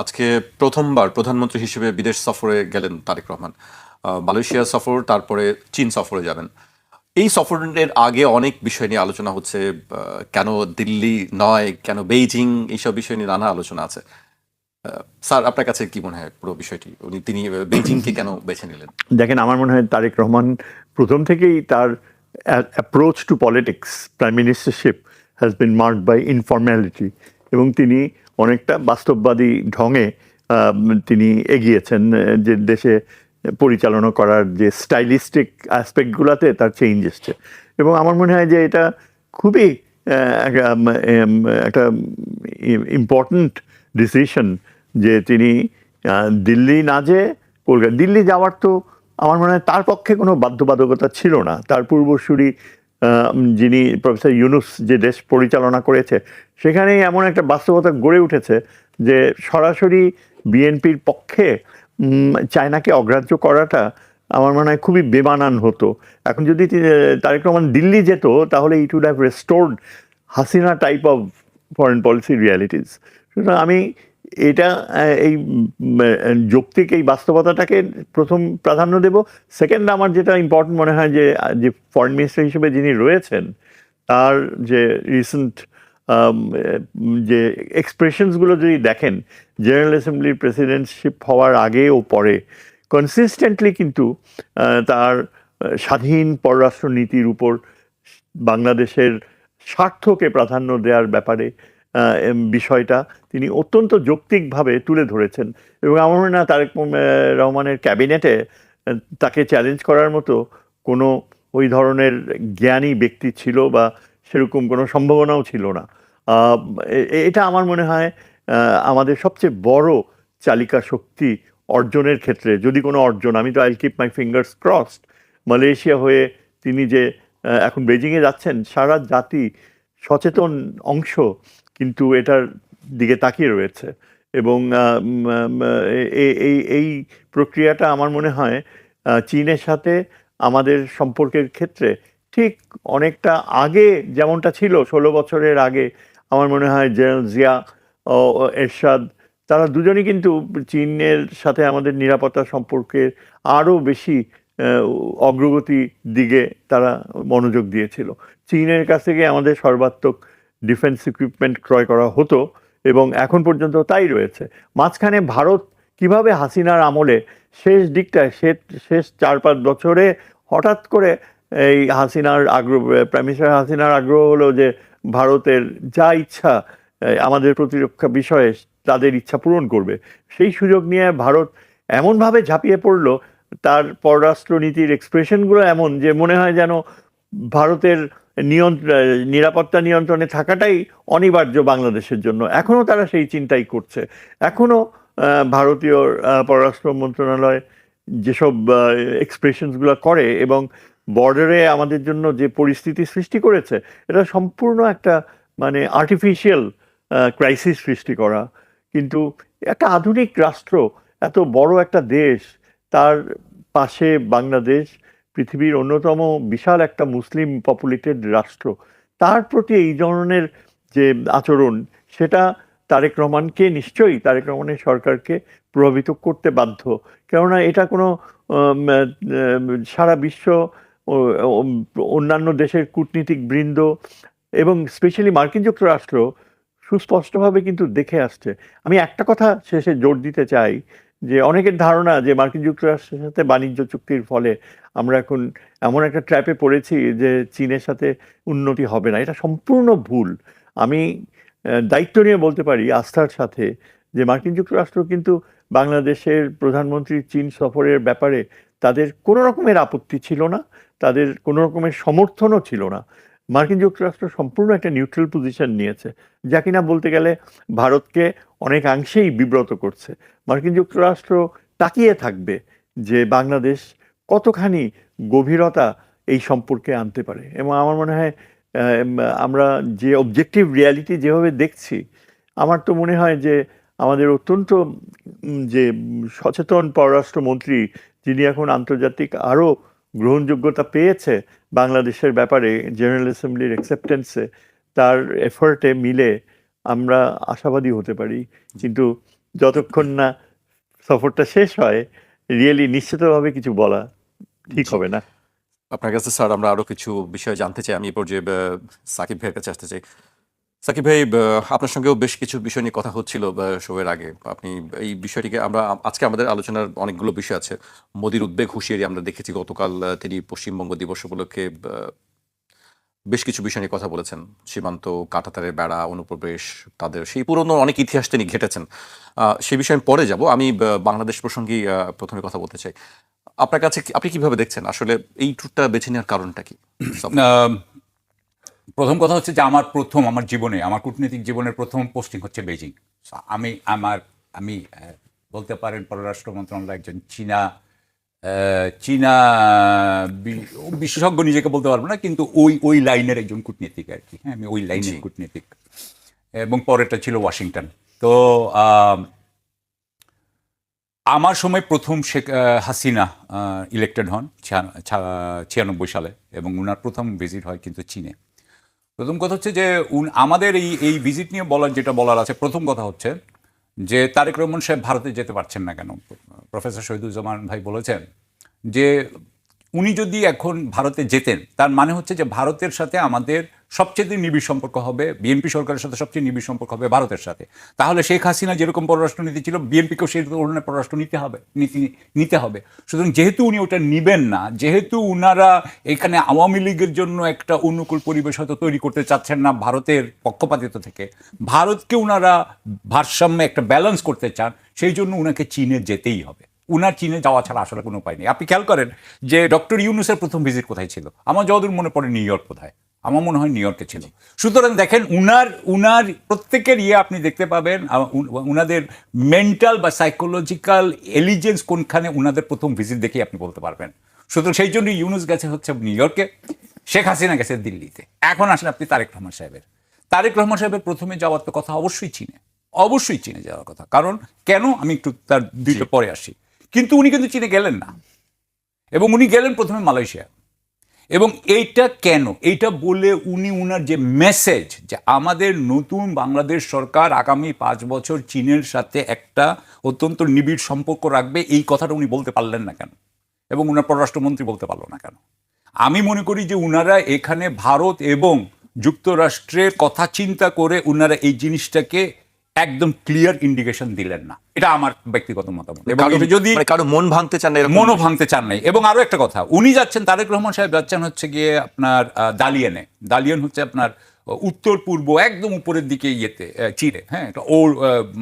আজকে প্রথমবার প্রধানমন্ত্রী হিসেবে বিদেশ সফরে গেলেন তারেক রহমান। মালয়েশিয়া সফর, তারপরে চীন সফরে যাবেন। এই সফরের আগে অনেক বিষয় নিয়ে আলোচনা হচ্ছে। কেন দিল্লি নয়, কেন বেইজিং, এইসব বিষয় নিয়ে নানা আলোচনা আছে। স্যার, আপনার কাছে কি মনে হয় পুরো বিষয়টি? তিনি বেইজিংকে কেন বেছে নিলেন? দেখেন, আমার মনে হয় তারেক রহমান প্রথম থেকেই তার approach to politics, prime ministership has been marked by informality, এবং তিনি অনেকটা বাস্তববাদী ঢঙে তিনি এগিয়েছেন যে দেশে পরিচালনা করার যে স্টাইলিস্টিক অ্যাসপেক্টগুলোতে তার চেঞ্জ এসছে। এবং আমার মনে হয় যে এটা খুবই একটা ইম্পর্ট্যান্ট ডিসিশন যে তিনি দিল্লি না যেয়ে কলকাতা, দিল্লি যাওয়ার তো আমার মনে হয় তার পক্ষে কোনো বাধ্যবাধকতা ছিল না। তার পূর্বসূরি যিনি প্রফেসর ইউনুস যে দেশ পরিচালনা করেছে, সেখানেই এমন একটা বাস্তবতা গড়ে উঠেছে যে সরাসরি বিএনপির পক্ষে চায়নাকে অগ্রাহ্য করাটা আমার মনে হয় খুবই বেমানান হতো। এখন যদি তারেক রহমান দিল্লি যেত, তাহলে it would have restored Hasina type of foreign policy realities. সুতরাং আমি এটা এই যৌক্তিক এই বাস্তবতাটাকে প্রথম প্রাধান্য দেব। সেকেন্ড, আমার যেটা ইম্পর্টেন্ট মনে হয় যে যে ফরেন মিনিস্টার হিসেবে যিনি রয়েছেন, তার যে রিসেন্ট যে এক্সপ্রেশনসগুলো যদি দেখেন, জেনারেল অ্যাসেম্বলির প্রেসিডেন্টশিপ হওয়ার আগে ও পরে কনসিস্টেন্টলি কিন্তু তার স্বাধীন পররাষ্ট্র নীতির উপর বাংলাদেশের স্বার্থকে প্রাধান্য দেওয়ার ব্যাপারে বিষয়টা তিনি অত্যন্ত যৌক্তিকভাবে তুলে ধরেছেন। এবং আমার মনে হয় তারেক রহমানের ক্যাবিনেটে তাকে চ্যালেঞ্জ করার মতো কোনো ওই ধরনের জ্ঞানী ব্যক্তি ছিল বা সেরকম কোনো সম্ভাবনাও ছিল না। এটা আমার মনে হয় আমাদের সবচেয়ে বড় চালিকা শক্তি অর্জনের ক্ষেত্রে, যদি কোনো অর্জন, আমি তো আইল keep my fingers crossed, Malaysia হয়ে তিনি যে এখন বেজিংয়ে যাচ্ছেন, সারা জাতি সচেতন অংশ কিন্তু এটার দিকে তাকিয়ে রয়েছে। এবং এই প্রক্রিয়াটা আমার মনে হয় চীনের সাথে আমাদের সম্পর্কের ক্ষেত্রে ঠিক অনেকটা আগে যেমনটা ছিল 16 বছরের আগে, আমার মনে হয় জেনারেল জিয়া ও এরশাদ, তারা দুজনই কিন্তু চীনের সাথে আমাদের নিরাপত্তা সম্পর্কের আরও বেশি অগ্রগতি দিকে তারা মনোযোগ দিয়েছিল। চীনের কাছ থেকে আমাদের সর্বাত্মক ডিফেন্স ইকুইপমেন্ট ক্রয় করা হতো এবং এখন পর্যন্ত তাই রয়েছে। মাঝখানে ভারত কিভাবে হাসিনার আমলে শেষ দিকটায় শেষ 4-5 বছরে হঠাৎ করে এই হাসিনার আগ্রহ, প্রাইম মিনিস্টার হাসিনার আগ্রহ হলো যে ভারতের যা ইচ্ছা আমাদের প্রতিরক্ষা বিষয়ে তাদের ইচ্ছা পূরণ করবে, সেই সুযোগ নিয়ে ভারত এমনভাবে ঝাঁপিয়ে পড়লো, তার পররাষ্ট্রনীতির এক্সপ্রেশনগুলো এমন যে মনে হয় যেন ভারতের নিরাপত্তা নিয়ন্ত্রণে থাকাটাই অনিবার্য বাংলাদেশের জন্য। এখনও তারা সেই চিন্তাই করছে। এখনও ভারতীয় পররাষ্ট্র মন্ত্রণালয় যেসব এক্সপ্রেশনসগুলো করে এবং বর্ডারে আমাদের জন্য যে পরিস্থিতি সৃষ্টি করেছে, এটা সম্পূর্ণ একটা মানে আর্টিফিশিয়াল ক্রাইসিস সৃষ্টি করা। কিন্তু একটা আধুনিক রাষ্ট্র, এত বড় একটা দেশ, তার পাশে বাংলাদেশ, পৃথিবীর অন্যতম বিশাল একটা মুসলিম পপুলেটেড রাষ্ট্র, তার প্রতি এই ধরনের যে আচরণ, সেটা তারেক রহমানের সরকারকে প্রভাবিত করতে বাধ্য। কেননা এটা কোনো সারা বিশ্ব, অন্যান্য দেশের কূটনীতিক বৃন্দ এবং স্পেশালি মার্কিন যুক্তরাষ্ট্র সুস্পষ্টভাবে কিন্তু দেখে আসছে। আমি একটা কথা শেষে জোর দিতে চাই যে অনেকের ধারণা যে মার্কিন যুক্তরাষ্ট্রের সাথে বাণিজ্য চুক্তির ফলে আমরা এখন এমন একটা ট্র্যাপে পড়েছি যে চীনের সাথে উন্নতি হবে না। এটা সম্পূর্ণ ভুল। আমি দায়িত্ব নিয়ে বলতে পারি আস্থার সাথে যে মার্কিন যুক্তরাষ্ট্র কিন্তু বাংলাদেশের প্রধানমন্ত্রীর চীন সফরের ব্যাপারে তাদের কোনো রকমের আপত্তি ছিল না, তাদের কোনো রকমের সমর্থনও ছিল না। মার্কিন যুক্তরাষ্ট্র সম্পূর্ণ একটা নিউট্রাল পজিশন নিয়েছে, যা কিনা বলতে গেলে ভারতকে অনেকাংশেই বিব্রত করছে। মার্কিন যুক্তরাষ্ট্র তাকিয়ে থাকবে যে বাংলাদেশ কতখানি গভীরতা এই সম্পর্কে আনতে পারে। এবং আমার মনে হয় আমরা যে অবজেক্টিভ রিয়ালিটি যেভাবে দেখছি, আমার তো মনে হয় যে আমাদের অত্যন্ত যে সচেতন পররাষ্ট্রমন্ত্রী, যিনি এখন আন্তর্জাতিক আরও গ্রহণযোগ্যতা পেয়েছে বাংলাদেশের ব্যাপারে জেনারেল অ্যাসেম্বলির অ্যাকসেপ্টেন্সে, তার এফার্টে মিলে আমরা আশাবাদী হতে পারি। কিন্তু যতক্ষণ না সফরটা শেষ হয় রিয়েলি নিশ্চিতভাবে কিছু বলা ঠিক হবে না। আপনার কাছে স্যার আমরা আরো কিছু বিষয় জানতে চাই। আমি এই পর্যায়ে সাকিব ভাইয়ের কাছে আসতে চাই। সাকিব ভাই, আপনার সঙ্গেও বেশ কিছু বিষয় নিয়ে কথা হচ্ছিল শোয়ের আগে। আপনি এই বিষয়টিকে আমরা আজকে আমাদের আলোচনার অনেকগুলো বিষয় আছে। মোদির উদ্বেগ হুঁশিয়ারি আমরা দেখেছি গতকাল তিনি পশ্চিমবঙ্গ দিবস উপলক্ষে বেশ কিছু বিষয় নিয়ে কথা বলেছেন। সীমান্ত, কাঁটাতারের বেড়া, অনুপ্রবেশ, তাদের সেই পুরনো অনেক ইতিহাস তিনি ঘেটেছেন। সেই বিষয়ে আমি পরে যাব। আমি বাংলাদেশ প্রসঙ্গেই প্রথমে কথা বলতে চাই। আপনার কাছে আপনি কিভাবে দেখছেন আসলে এই ট্যুরটা বেছে নেওয়ার কারণটা কি? প্রথম কথা হচ্ছে যে আমার জীবনে, আমার কূটনৈতিক জীবনের প্রথম পোস্টিং হচ্ছে বেজিং। আমি বলতে পারেন পররাষ্ট্র মন্ত্রণালয়ের একজন চীনা বিশেষজ্ঞ নিজেকে বলতে পারবো না, কিন্তু ওই লাইনের একজন কূটনীতিক আর কি। হ্যাঁ, আমি ওই লাইনের কূটনীতিক, এবং পরেরটা ছিল ওয়াশিংটন। তো আমার সময় প্রথম শেখ হাসিনা ইলেক্টেড হন 96 সালে, এবং উনার প্রথম ভিজিট হয় কিন্তু চীনে। প্রথম কথা হচ্ছে যে আমাদের এই ভিজিট নিয়ে যেটা বলার আছে, প্রথম কথা হচ্ছে যে তারেক রহমান সাহেব ভারতে যেতে পারছেন না কেন। প্রফেসর শহীদুজ্জামান ভাই বলেছেন যে উনি যদি এখন ভারতে যেতেন, তার মানে হচ্ছে যে ভারতের সাথে আমাদের সবচেয়ে নিবিড় সম্পর্ক হবে, বিএনপি সরকারের সাথে সবচেয়ে নিবিড় সম্পর্ক হবে ভারতের সাথে। তাহলে শেখ হাসিনা যেরকম পররাষ্ট্রনীতি ছিল, বিএনপিকেও সেই ধরনের পররাষ্ট্র নিতে হবে। সুতরাং যেহেতু উনি ওটা নিবেন না, যেহেতু উনারা এখানে আওয়ামী লীগের জন্য একটা অনুকূল পরিবেশ হয়তো তৈরি করতে চাচ্ছেন না ভারতের পক্ষপাতিত্ব থেকে, ভারতকে উনারা ভারসাম্যে একটা ব্যালেন্স করতে চান, সেই জন্য উনাকে চীনে যেতেই হবে। উনার চীনে যাওয়া ছাড়া আসলে কোনো উপায় নেই। আপনি খেয়াল করেন যে ডক্টর ইউনূসের প্রথম ভিজিট কোথায় ছিল? আমার যতদূর মনে পড়ে নিউ ইয়র্ক, কোথায় আমার মনে হয় নিউ ইয়র্কে ছিল। সুতরাং দেখেন উনার প্রত্যেকের আপনি দেখতে পাবেন উনাদের মেন্টাল বা সাইকোলজিক্যাল এলিজেন্স কোনখানে, উনাদের প্রথম ভিজিট দেখেই আপনি বলতে পারবেন। সুতরাং সেই জন্য ইউনূস গেছে হচ্ছে নিউ ইয়র্কে, শেখ হাসিনা গেছে দিল্লিতে। এখন আসলে আপনি তারেক রহমান সাহেবের প্রথমে যাওয়ার তো কথা অবশ্যই চীনে যাওয়ার কথা। কারণ কেন, আমি একটু তার দুইটা পরে আসি। কিন্তু উনি কিন্তু চীনে গেলেন না, এবং উনি গেলেন প্রথমে মালয়েশিয়া। এবং এইটা কেন, এইটা বলে উনার যে মেসেজ যে আমাদের নতুন বাংলাদেশ সরকার আগামী 5 বছর চীনের সাথে একটা অত্যন্ত নিবিড় সম্পর্ক রাখবে, এই কথাটা উনি বলতে পারলেন না কেন, এবং উনার পররাষ্ট্রমন্ত্রী বলতে পারলো না কেন? আমি মনে করি যে উনারা এখানে ভারত এবং যুক্তরাষ্ট্রের কথা চিন্তা করে উনারা এই জিনিসটাকে একদম ক্লিয়ার ইন্ডিকেশন দিলেন না। এটা আমার ব্যক্তিগত মতামত। এবং যদি কারো মন ভাঙতে চান না, মনও ভাঙতে চান নাই। এবং আরো একটা কথা, উনি যাচ্ছেন, তারেক রহমান সাহেব যাচ্ছেন হচ্ছে গিয়ে আপনার দালিয়ান হচ্ছে আপনার উত্তর পূর্ব একদম উপরের দিকে চিরে, হ্যাঁ,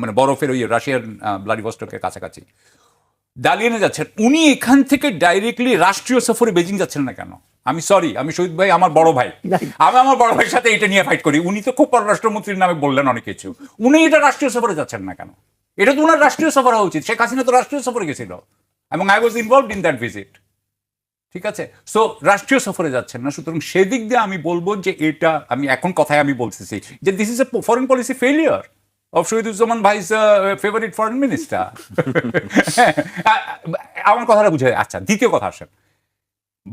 মানে বরফের ওই রাশিয়ার ভ্লাদিভস্টকের কাছাকাছি দালিয়ানে যাচ্ছেন। উনি এখান থেকে ডাইরেক্টলি রাষ্ট্রীয় সফরে বেজিং যাচ্ছেন না কেন? আমি শহীদ ভাই আমার বড় ভাই, আমি আমার বড় ভাইয়ের সাথে এটা নিয়ে ফাইট করি। উনি তো খুব পররাষ্ট্রমন্ত্রীর নামে বললেন অনেক কিছু, উনি এটা রাষ্ট্রীয় সফরে যাচ্ছেন না কেন? এটা তো ওনার রাষ্ট্রীয় সফর হওয়া উচিত। শেখ হাসিনা তো রাষ্ট্রীয় সফরে গেছিল, এবং I was involved in that visit. ঠিক আছে, সো রাষ্ট্রীয় সফরে যাচ্ছেন না। সুতরাং সেদিক দিয়ে আমি বলবো যে এটা আমি বলতেছি যে this is a foreign policy failure of Shahiduzzaman Bhai's favorite foreign minister. আমার কথাটা বুঝে। আচ্ছা, দ্বিতীয় কথা আসেন।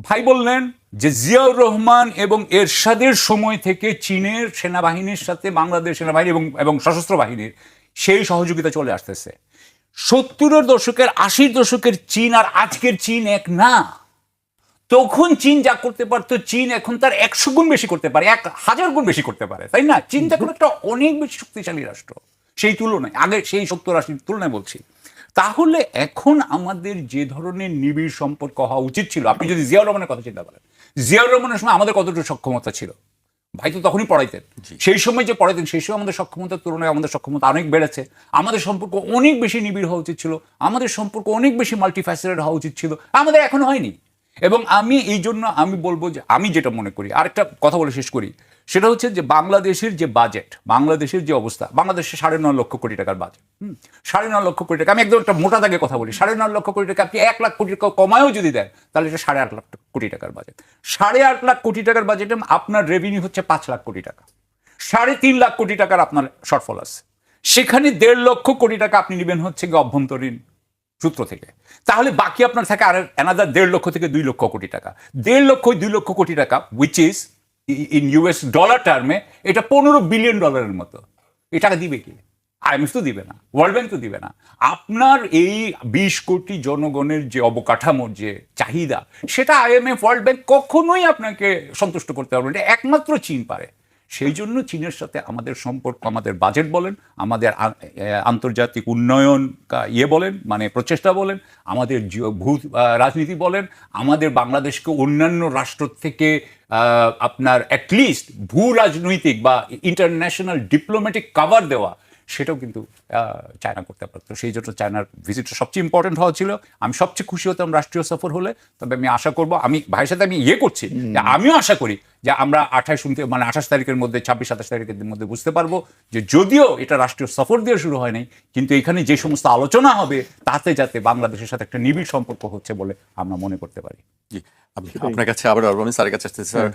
ভাই বললেন যে জিয়াউর রহমান এবং এরশাদের সময় থেকে চীনের সেনাবাহিনীর সাথে বাংলাদেশ সেনাবাহিনী এবং সশস্ত্র বাহিনীর সেই সহযোগিতা চলে আসতেছে। 70-এর দশকের 80-র দশকের চীন আর আজকের চীন এক না। তখন চীন যা করতে পারতো, চীন এখন তার 100 গুণ বেশি করতে পারে, 1000 গুণ বেশি করতে পারে, তাই না? চীন এখন একটা অনেক বেশি শক্তিশালী রাষ্ট্র সেই তুলনায়, আগে সেই 70-80-র তুলনায় বলছি। তাহলে এখন আমাদের যে ধরনের নিবিড় সম্পর্ক হওয়া উচিত ছিল, আপনি যদি জিয়াউর রহমানের কথা চিন্তা করেন, জিয়াউর রহমানের সময় আমাদের কতটুকু সক্ষমতা ছিল? ভাই তো তখনই পড়াইতেন, সেই সময় যে পড়াইতেন সেই সময় আমাদের সক্ষমতার তুলনায় আমাদের সক্ষমতা অনেক বেড়েছে। আমাদের সম্পর্ক অনেক বেশি নিবিড় হওয়া উচিত ছিল, আমাদের সম্পর্ক অনেক বেশি মাল্টিফ্যাসেটেড হওয়া উচিত ছিল, আমাদের এখন হয়নি। এবং এই জন্য আমি বলবো যে আমি যেটা মনে করি, আরেকটা কথা বলে শেষ করি, সেটা হচ্ছে যে বাংলাদেশের যে বাজেট, বাংলাদেশের যে অবস্থা, বাংলাদেশে 9.5 লক্ষ কোটি টাকার বাজেট। 9.5 লক্ষ কোটি টাকা, আমি একদম একটা মোটা দাগে কথা বলি, 9.5 লক্ষ কোটি টাকা আপনি 1 লাখ কোটি টাকা কমায়ও যদি দেন, তাহলে এটা 8.5 লাখ কোটি টাকার বাজেট। 8.5 লাখ কোটি টাকার বাজেটে আপনার রেভিনিউ হচ্ছে 5 লাখ কোটি টাকা, 3.5 লাখ কোটি টাকার আপনার শর্টফল আছে। সেখানে 1.5 লক্ষ কোটি টাকা আপনি নেবেন হচ্ছে গিয়ে অভ্যন্তরীণ সূত্র থেকে। তাহলে বাকি আপনার থাকে আর অ্যানাদার 1.5 লক্ষ থেকে 2 লক্ষ কোটি টাকা। 1.5 লক্ষ 2 লক্ষ কোটি টাকা, which is in US dollar টার্মে এটা $15 বিলিয়ন মতো। এই টাকা দিবে কি? IMF তো দিবে না, ওয়ার্ল্ড ব্যাংক তো দিবে না। আপনার এই 20 কোটি জনগণের যে অবকাঠামোর যে চাহিদা, সেটা IMF, ওয়ার্ল্ড ব্যাংক কখনোই আপনাকে সন্তুষ্ট করতে পারবে না। এটা একমাত্র চীন পারে। সেই জন্য চীনের সাথে আমাদের সম্পর্ক, আমাদের বাজেট বলেন, আমাদের আন্তর্জাতিক উন্নয়ন বলেন, মানে প্রচেষ্টা বলেন, আমাদের ভূ রাজনীতি বলেন, আমাদের বাংলাদেশকে অন্যান্য রাষ্ট্র থেকে আপনার অ্যাটলিস্ট ভূ রাজনৈতিক বা ইন্টারন্যাশনাল ডিপ্লোম্যাটিক কাভার দেওয়া, সেটাও কিন্তু চায়না করতে পারতো। সেই জন্য চায়নার ভিজিটটা সবচেয়ে ইম্পর্টেন্ট হওয়া ছিল। আমি সবচেয়ে খুশি হতাম রাষ্ট্রীয় সফর হলে। তবে আমি আশা করব, আমি ভাইয়ের সাথে আমি করছি যে আমিও আশা করি যে আমরা 28 তারিখের মধ্যে, 26-27 তারিখের মধ্যে বুঝতে পারবো যে যদিও এটা রাষ্ট্রীয় সফর দিয়ে শুরু হয় নাই, কিন্তু এখানে যে সমস্ত আলোচনা হবে তাতে যাতে বাংলাদেশের সাথে একটা নিবিড় সম্পর্ক হচ্ছে বলে আমরা মনে করতে পারি। জি, আমি আপনার কাছে আবার রনি স্যারের কাছে আসতে স্যার,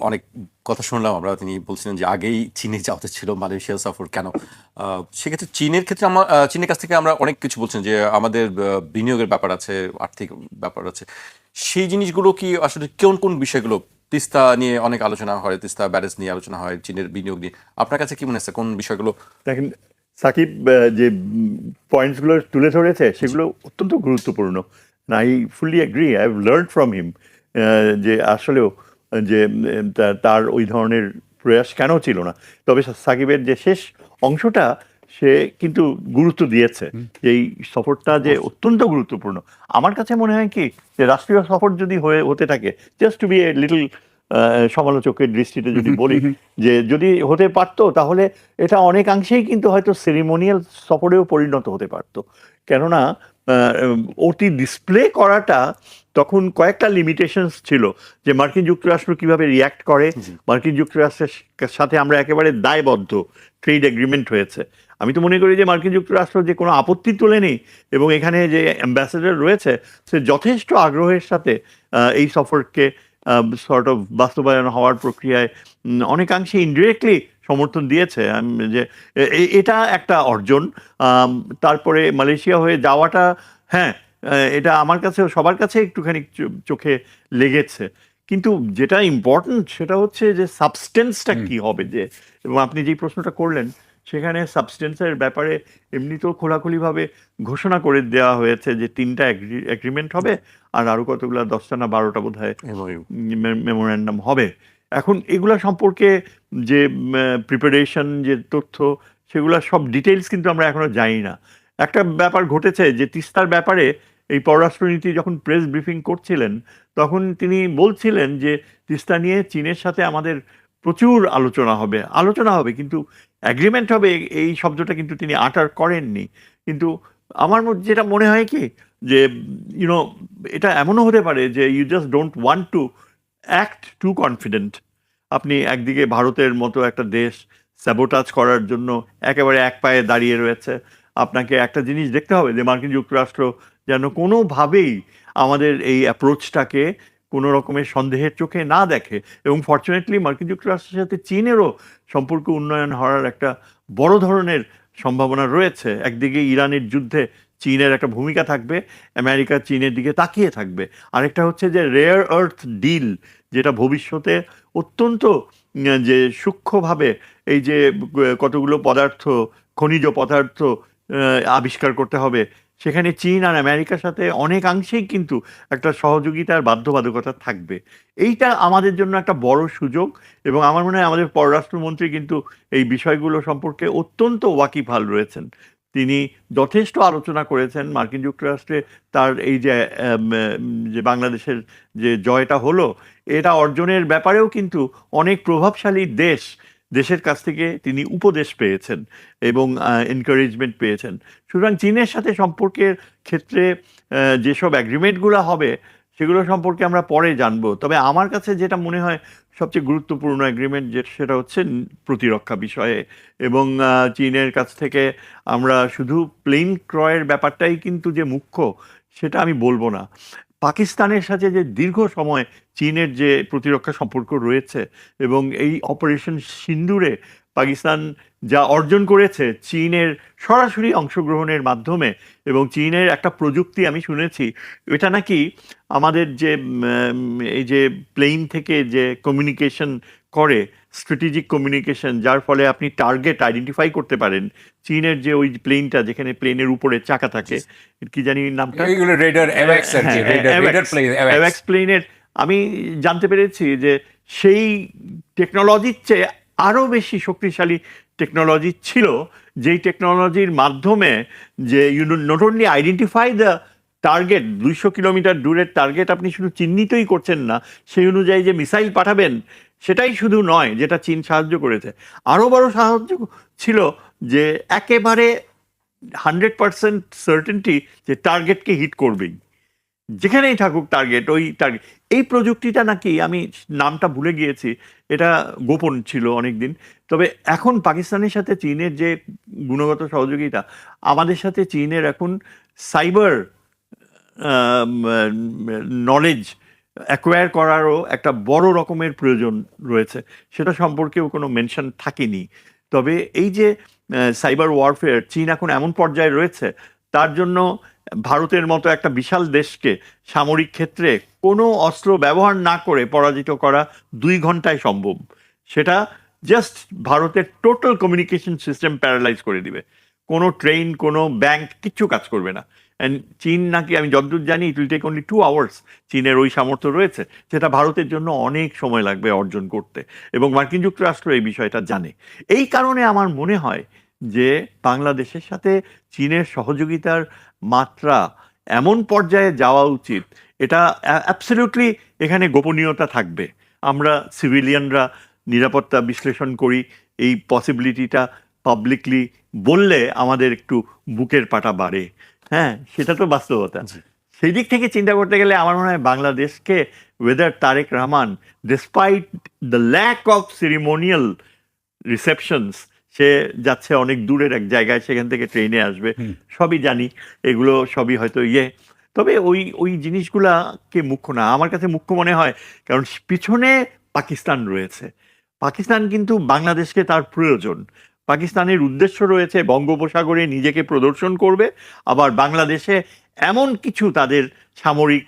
অনেক কথা শুনলাম আমরা। তিনি বলছিলেন যে আগেই চীনে যাওয়া ছিল, মালয়েশিয়া সফর কেন? সেক্ষেত্রে চীনের ক্ষেত্রে আমরা চীনের কাছ থেকে আমরা অনেক কিছু বলছেন যে আমাদের বিনিয়োগের ব্যাপার আছে, আর্থিক ব্যাপার আছে। সেই জিনিসগুলো কি আসলে কোন কোন বিষয়গুলো? তিস্তা নিয়ে অনেক আলোচনা হয়, তিস্তা ব্যারেজ নিয়ে আলোচনা হয়, চীনের বিনিয়োগ নিয়ে। আপনার কাছে কি মনে হচ্ছে কোন বিষয়গুলো? দেখেন সাকিব যে পয়েন্টসগুলো তুলে ধরেছে সেগুলো অত্যন্ত গুরুত্বপূর্ণ। I fully agree, I have learn from him যে আসলেও যে তার ওই ধরনের প্রয়াস কেন ছিল না। তবে সাকিবের যে শেষ অংশটা সে কিন্তু গুরুত্ব দিয়েছে, এই সফরটা যে অত্যন্ত গুরুত্বপূর্ণ। আমার কাছে মনে হয় কি যে রাষ্ট্রীয় সফর যদি হতে থাকে, just to be a little সমালোচকের দৃষ্টিতে যদি বলি যে যদি হতে পারতো তাহলে এটা অনেকাংশেই কিন্তু হয়তো সেরিমোনিয়াল সফরেও পরিণত হতে পারতো। কেননা অতি ডিসপ্লে করাটা তখন কয়েকটা লিমিটেশনস ছিল, যে মার্কিন যুক্তরাষ্ট্র কিভাবে রিয়্যাক্ট করে। মার্কিন যুক্তরাষ্ট্রের সাথে আমরা একেবারে দায়বদ্ধ, ট্রেড এগ্রিমেন্ট হয়েছে। আমি তো মনে করি যে মার্কিন যুক্তরাষ্ট্র যে কোনো আপত্তি তোলেনি, এবং এখানে যে অ্যাম্বাসেডর রয়েছে সে যথেষ্ট আগ্রহের সাথে এই সফরকে সর্ট অফ বাস্তবায়ন হওয়ার প্রক্রিয়ায় অনেকাংশে ইনডিরেক্টলি সমর্থন দিয়েছে। যে এটা একটা অর্জন। তারপরে মালয়েশিয়া হয়ে যাওয়াটা, হ্যাঁ, এটা আমার কাছে সবার কাছে একটুখানি চোখে লেগেছে। কিন্তু যেটা ইম্পর্টেন্ট সেটা হচ্ছে যে সাবস্টেন্সটা কি হবে। যে এবং আপনি যেই প্রশ্নটা করলেন সেখানে সাবস্টেন্সের ব্যাপারে এমনি তো খোলাখুলিভাবে ঘোষণা করে দেওয়া হয়েছে যে 3টা এগ্রিমেন্ট হবে, আর আরও কতগুলো 10টা না 12টা বোধ হয় মেমোরেন্ডাম হবে। এখন এগুলা সম্পর্কে যে প্রিপারেশন, যে তথ্য, সেগুলো সব ডিটেলস কিন্তু আমরা এখনো জানি না। একটা ব্যাপার ঘটেছে যে তিস্তার ব্যাপারে এই পররাষ্ট্রনীতি যখন প্রেস ব্রিফিং করছিলেন তখন তিনি বলছিলেন যে তিস্তা নিয়ে চীনের সাথে আমাদের প্রচুর আলোচনা হবে কিন্তু অ্যাগ্রিমেন্ট হবে, এই শব্দটা কিন্তু তিনি আটার করেননি। কিন্তু আমার যেটা মনে হয় কি যে এটা এমনও হতে পারে যে you just don't want to act too confident. আপনি একদিকে ভারতের মতো একটা দেশ স্যাবোটাজ করার জন্য একেবারে এক পায়ে দাঁড়িয়ে রয়েছে। আপনাকে একটা জিনিস দেখতে হবে যে মার্কিন যুক্তরাষ্ট্র যেন কোনোভাবেই আমাদের এই অ্যাপ্রোচটাকে কোনো রকমের সন্দেহের চোখে না দেখে। এবং ফর্চুনেটলি মার্কিন যুক্তরাষ্ট্রের সাথে চীনেরও সম্পর্ক উন্নয়ন হওয়ার একটা বড় ধরনের সম্ভাবনা রয়েছে। একদিকে ইরানের যুদ্ধে চীনের একটা ভূমিকা থাকবে, আমেরিকা চীনের দিকে তাকিয়ে থাকবে। আরেকটা হচ্ছে যে রেয়ার আর্থ ডিল, যেটা ভবিষ্যতে অত্যন্ত যে সূক্ষ্মভাবে এই যে কতগুলো পদার্থ, খনিজ পদার্থ আবিষ্কার করতে হবে, সেখানে চীন আর আমেরিকার সাথে অনেকাংশেই কিন্তু একটা সহযোগিতার বাধ্যবাধকতা থাকবে। এইটা আমাদের জন্য একটা বড় সুযোগ, এবং আমার মনে হয় আমাদের পররাষ্ট্রমন্ত্রী কিন্তু এই বিষয়গুলো সম্পর্কে অত্যন্ত ওয়াকিবহাল রয়েছেন। তিনি যথেষ্ট আলোচনা করেছেন মার্কিন যুক্তরাষ্ট্রে তার এই যে বাংলাদেশের যে জয়টা হলো, এটা অর্জনের ব্যাপারেও কিন্তু অনেক প্রভাবশালী দেশের কাছ থেকে তিনি উপদেশ পেয়েছেন এবং এনকারেজমেন্ট পেয়েছেন। সুতরাং চীনের সাথে সম্পর্কের ক্ষেত্রে যেসব অ্যাগ্রিমেন্টগুলো হবে সেগুলো সম্পর্কে আমরা পরে জানবো। তবে আমার কাছে যেটা মনে হয় সবচেয়ে গুরুত্বপূর্ণ অ্যাগ্রিমেন্ট সেটা হচ্ছে প্রতিরক্ষা বিষয়ে। এবং চীনের কাছ থেকে আমরা শুধু প্লেন ক্রয়ের ব্যাপারটাই কিন্তু যে মুখ্য সেটা আমি বলবো না। পাকিস্তানের সাথে যে দীর্ঘ সময় চীনের যে প্রতিরক্ষা সম্পর্ক রয়েছে, এবং এই অপারেশন সিন্দুরে পাকিস্তান যা অর্জন করেছে চীনের সরাসরি অংশগ্রহণের মাধ্যমে, এবং চীনের একটা প্রযুক্তি আমি শুনেছি এটা নাকি আমাদের যে এই যে প্লেন থেকে যে কমিউনিকেশন করে স্ট্র্যাটেজিক কমিউনিকেশন, যার ফলে আপনি টার্গেট আইডেন্টিফাই করতে পারেন। চীনের যে ওই প্লেনটা, যেখানে প্লেনের উপরে চাকা থাকে, কি জানি নামটা, এইগুলো রেডার অ্যাওয়াক্স আর কি, রেডার অ্যাওয়াক্স প্লেনের, আমি জানতে পেরেছি যে সেই টেকনোলজির চেয়ে আরও বেশি শক্তিশালী টেকনোলজি ছিল, যেই টেকনোলজির মাধ্যমে যে you not only identify the target, 200 kilometre দূরের টার্গেট আপনি শুধু চিহ্নিতই করছেন না, সেই অনুযায়ী যে মিসাইল পাঠাবেন সেটাই শুধু নয়, যেটা চীন সাহায্য করেছে। আরও বড় সাহায্য ছিল যে একেবারে 100% সার্টেনটি যে টার্গেটকে হিট করবেই, যেখানেই থাকুক টার্গেট, ওই টার্গেট। এই প্রযুক্তিটা নাকি, আমি নামটা ভুলে গিয়েছি, এটা গোপন ছিল অনেকদিন। তবে এখন পাকিস্তানের সাথে চীনের যে গুণগত সহযোগিতা, আমাদের সাথে চীনের এখন সাইবার নলেজ অ্যাকোয়ার করারও একটা বড় রকমের প্রয়োজন রয়েছে, সেটা সম্পর্কেও কোনো মেনশন থাকেনি। তবে এই যে সাইবার ওয়ারফেয়ার, চীন এখন এমন পর্যায়ে রয়েছে, তার জন্য ভারতের মতো একটা বিশাল দেশকে সামরিক ক্ষেত্রে কোনো অস্ত্র ব্যবহার না করে পরাজিত করা 2 ঘন্টায় সম্ভব। সেটা জাস্ট ভারতের টোটাল কমিউনিকেশন সিস্টেম প্যারালাইজ করে দিবে, কোনো ট্রেন, কোনো ব্যাংক, কিচ্ছু কাজ করবে না। অ্যান্ড চীন নাকি, আমি যতদূর জানি, it will take only 2 hours. চীনের ওই সামর্থ্য রয়েছে, যেটা ভারতের জন্য অনেক সময় লাগবে অর্জন করতে, এবং মার্কিন যুক্তরাষ্ট্র এই বিষয়টা জানে। এই কারণে আমার মনে হয় যে বাংলাদেশের সাথে চীনের সহযোগিতার মাত্রা এমন পর্যায়ে যাওয়া উচিত, এটা অ্যাবসলিউটলি এখানে গোপনীয়তা থাকবে। আমরা সিভিলিয়ানরা নিরাপত্তা বিশ্লেষণ করি, এই পসিবিলিটিটা পাবলিকলি বললে আমাদের একটু বুকের পাটা বাড়ে। হ্যাঁ, সেটা তো বাস্তবতা। সেই দিক থেকে চিন্তা করতে গেলে আমার মনে হয় বাংলাদেশকে, whether Tarique Rahman, despite the lack of ceremonial receptions, সে যাচ্ছে অনেক দূরের এক জায়গায়, সেখান থেকে ট্রেনে আসবে, সবই জানি, এগুলো সবই হয়তো তবে ওই জিনিসগুলাকে মুখ্য না, আমার কাছে মুখ্য মনে হয়, কারণ পিছনে পাকিস্তান রয়েছে। পাকিস্তান কিন্তু বাংলাদেশকে তার প্রয়োজন। পাকিস্তানের উদ্দেশ্য রয়েছে বঙ্গোপসাগরে নিজেকে প্রদর্শন করবে, আবার বাংলাদেশে এমন কিছু তাদের সামরিক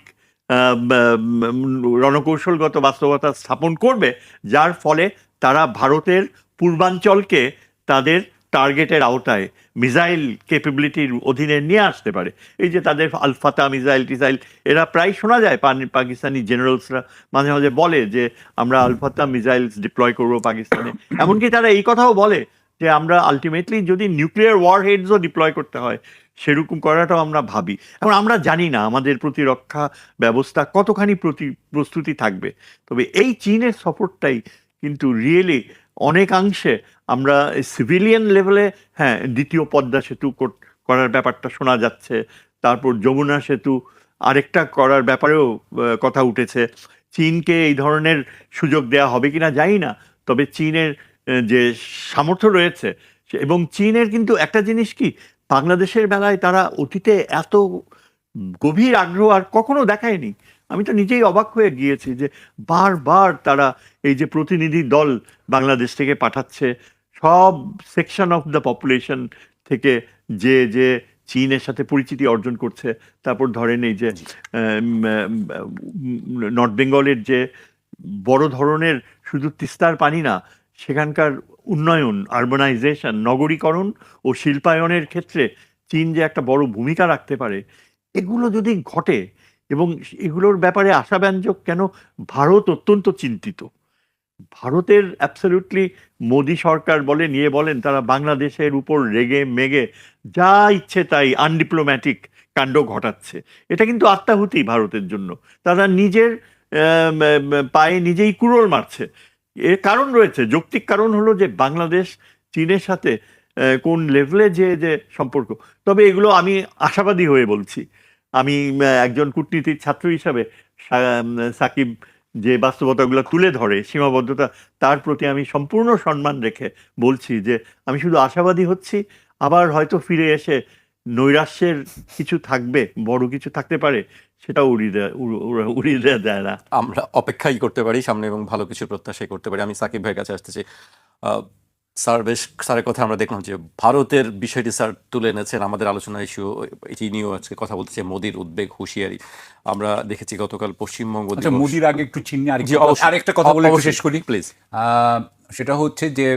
রণকৌশলগত বাস্তবতা স্থাপন করবে, যার ফলে তারা ভারতের পূর্বাঞ্চলকে তাদের টার্গেটের আওতায় মিসাইল ক্যাপাবিলিটির অধীনে নিয়ে আসতে পারে। এই যে তাদের আলফাতা মিসাইল টিসাইল, এরা প্রায় শোনা যায় পাকিস্তানি জেনারেলসরা মাঝে মাঝে বলে যে আমরা আলফাতা মিসাইলস ডিপ্লয় করবো পাকিস্তানে। এমনকি তারা এই কথাও বলে যে আমরা আলটিমেটলি যদি নিউক্লিয়ার ওয়ার হেডসও ডিপ্লয় করতে হয়, সেরকম করাটাও আমরা ভাবি। এখন আমরা জানি না আমাদের প্রতিরক্ষা ব্যবস্থা কতখানি প্রস্তুতি থাকবে। তবে এই চীনের সফরটাই কিন্তু রিয়েলি অনেকাংশে আমরা সিভিলিয়ান লেভেলে, হ্যাঁ, দ্বিতীয় পদ্মা সেতু করার ব্যাপারটা শোনা যাচ্ছে, তারপর যমুনা সেতু আরেকটা করার ব্যাপারেও কথা উঠেছে। চীনকে এই ধরনের সুযোগ দেওয়া হবে কিনা জানি না, তবে চীনের যে সামর্থ্য রয়েছে, এবং চীনের কিন্তু একটা জিনিস কি, বাংলাদেশের বেলায় তারা অতীতে এত গভীর আগ্রহ আর কখনো দেখায়নি। আমি তো নিজেই অবাক হয়ে গিয়েছি যে বারবার তারা এই যে প্রতিনিধি দল বাংলাদেশ থেকে পাঠাচ্ছে, সব সেকশন অফ দ্য পপুলেশন থেকে যে চীনের সাথে পরিচিতি অর্জন করছে। তারপর ধরেন এই যে নর্থ বেঙ্গলের যে বড় ধরনের, শুধু তিস্তার পানি না, সেখানকার উন্নয়ন, আরবানাইজেশন, নগরীকরণ ও শিল্পায়নের ক্ষেত্রে চীন যে একটা বড় ভূমিকা রাখতে পারে, এগুলো যদি ঘটে, এবং এগুলোর ব্যাপারে আশাব্যঞ্জক কেন, ভারত অত্যন্ত চিন্তিত। ভারতের অ্যাবসলিউটলি মোদি সরকার বলেন তারা বাংলাদেশের উপর রেগে মেগে যা ইচ্ছে তাই আনডিপ্লোম্যাটিক কাণ্ড ঘটাচ্ছে। এটা কিন্তু আত্মাহুতি ভারতের জন্য। তারা নিজের পায়ে নিজেই কুড়োল মারছে। এর কারণ রয়েছে, যৌক্তিক কারণ হলো যে বাংলাদেশ চীনের সাথে কোন লেভেলে যে সম্পর্ক। তবে এগুলো আমি আশাবাদী হয়ে বলছি। আমি একজন কূটনীতির ছাত্র হিসাবে সাকিব যে বাস্তবতাগুলো তুলে ধরে, সীমাবদ্ধতা, তার প্রতি আমি সম্পূর্ণ সম্মান রেখে বলছি যে আমি শুধু আশাবাদী হচ্ছি। আবার হয়তো ফিরে এসে নৈরাশ্যের কিছু থাকবে, বড় কিছু থাকতে পারে, সেটাও উড়িয়ে দেওয়া যায় না। আমরা অপেক্ষাই করতে পারি সামনে, এবং ভালো কিছু প্রত্যাশাই করতে পারি। আমি সাকিব ভাইয়ের কাছে আসতেছি। স্যারের কথা আমরা দেখলাম যে ভারতের বিষয়টি স্যার তুলে এনেছেন আমাদের আলোচনার ইস্যু, এটি নিয়েও আজকে কথা বলতে চাই। মোদির উদ্বেগ, হুঁশিয়ারি আমরা দেখেছি গতকাল পশ্চিমবঙ্গ। মোদির আগে একটু চিহ্নে আরেকটা কথা বলে শেষ করি প্লিজ। সেটা হচ্ছে যে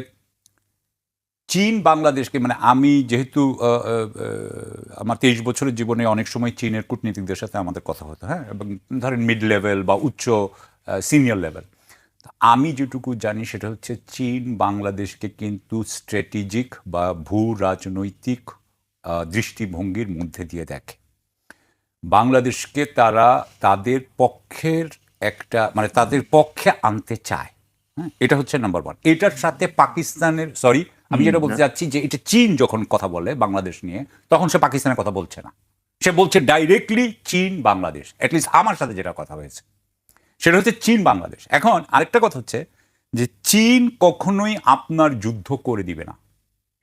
চীন বাংলাদেশকে, মানে আমি যেহেতু আমার 23 বছরের জীবনে অনেক সময় চীনের কূটনীতিকদের সাথে আমাদের কথা হতো, হ্যাঁ, এবং ধরেন মিড লেভেল বা উচ্চ সিনিয়র লেভেল। আমি যেটুকু জানি সেটা হচ্ছে চীন বাংলাদেশকে কিন্তু স্ট্র্যাটেজিক বা ভূ রাজনৈতিক দৃষ্টিভঙ্গির মধ্যে দিয়ে দেখে। বাংলাদেশকে তারা তাদের পক্ষের একটা, মানে তাদের পক্ষে আনতে চায়। হ্যাঁ, এটা হচ্ছে নাম্বার ওয়ান। এটার সাথে পাকিস্তানের, সরি আমি যেটা বলতে চাচ্ছি যে এটা চীন যখন কথা বলে বাংলাদেশ নিয়ে, তখন সে পাকিস্তানের কথা বলছে না, সে বলছে ডাইরেক্টলি চীন বাংলাদেশ। অ্যাটলিস্ট আমার সাথে যেটা কথা হয়েছে সেটা হচ্ছে চীন বাংলাদেশ। এখন আরেকটা কথা হচ্ছে যে চীন কখনোই আপনার যুদ্ধ করে দিবে না,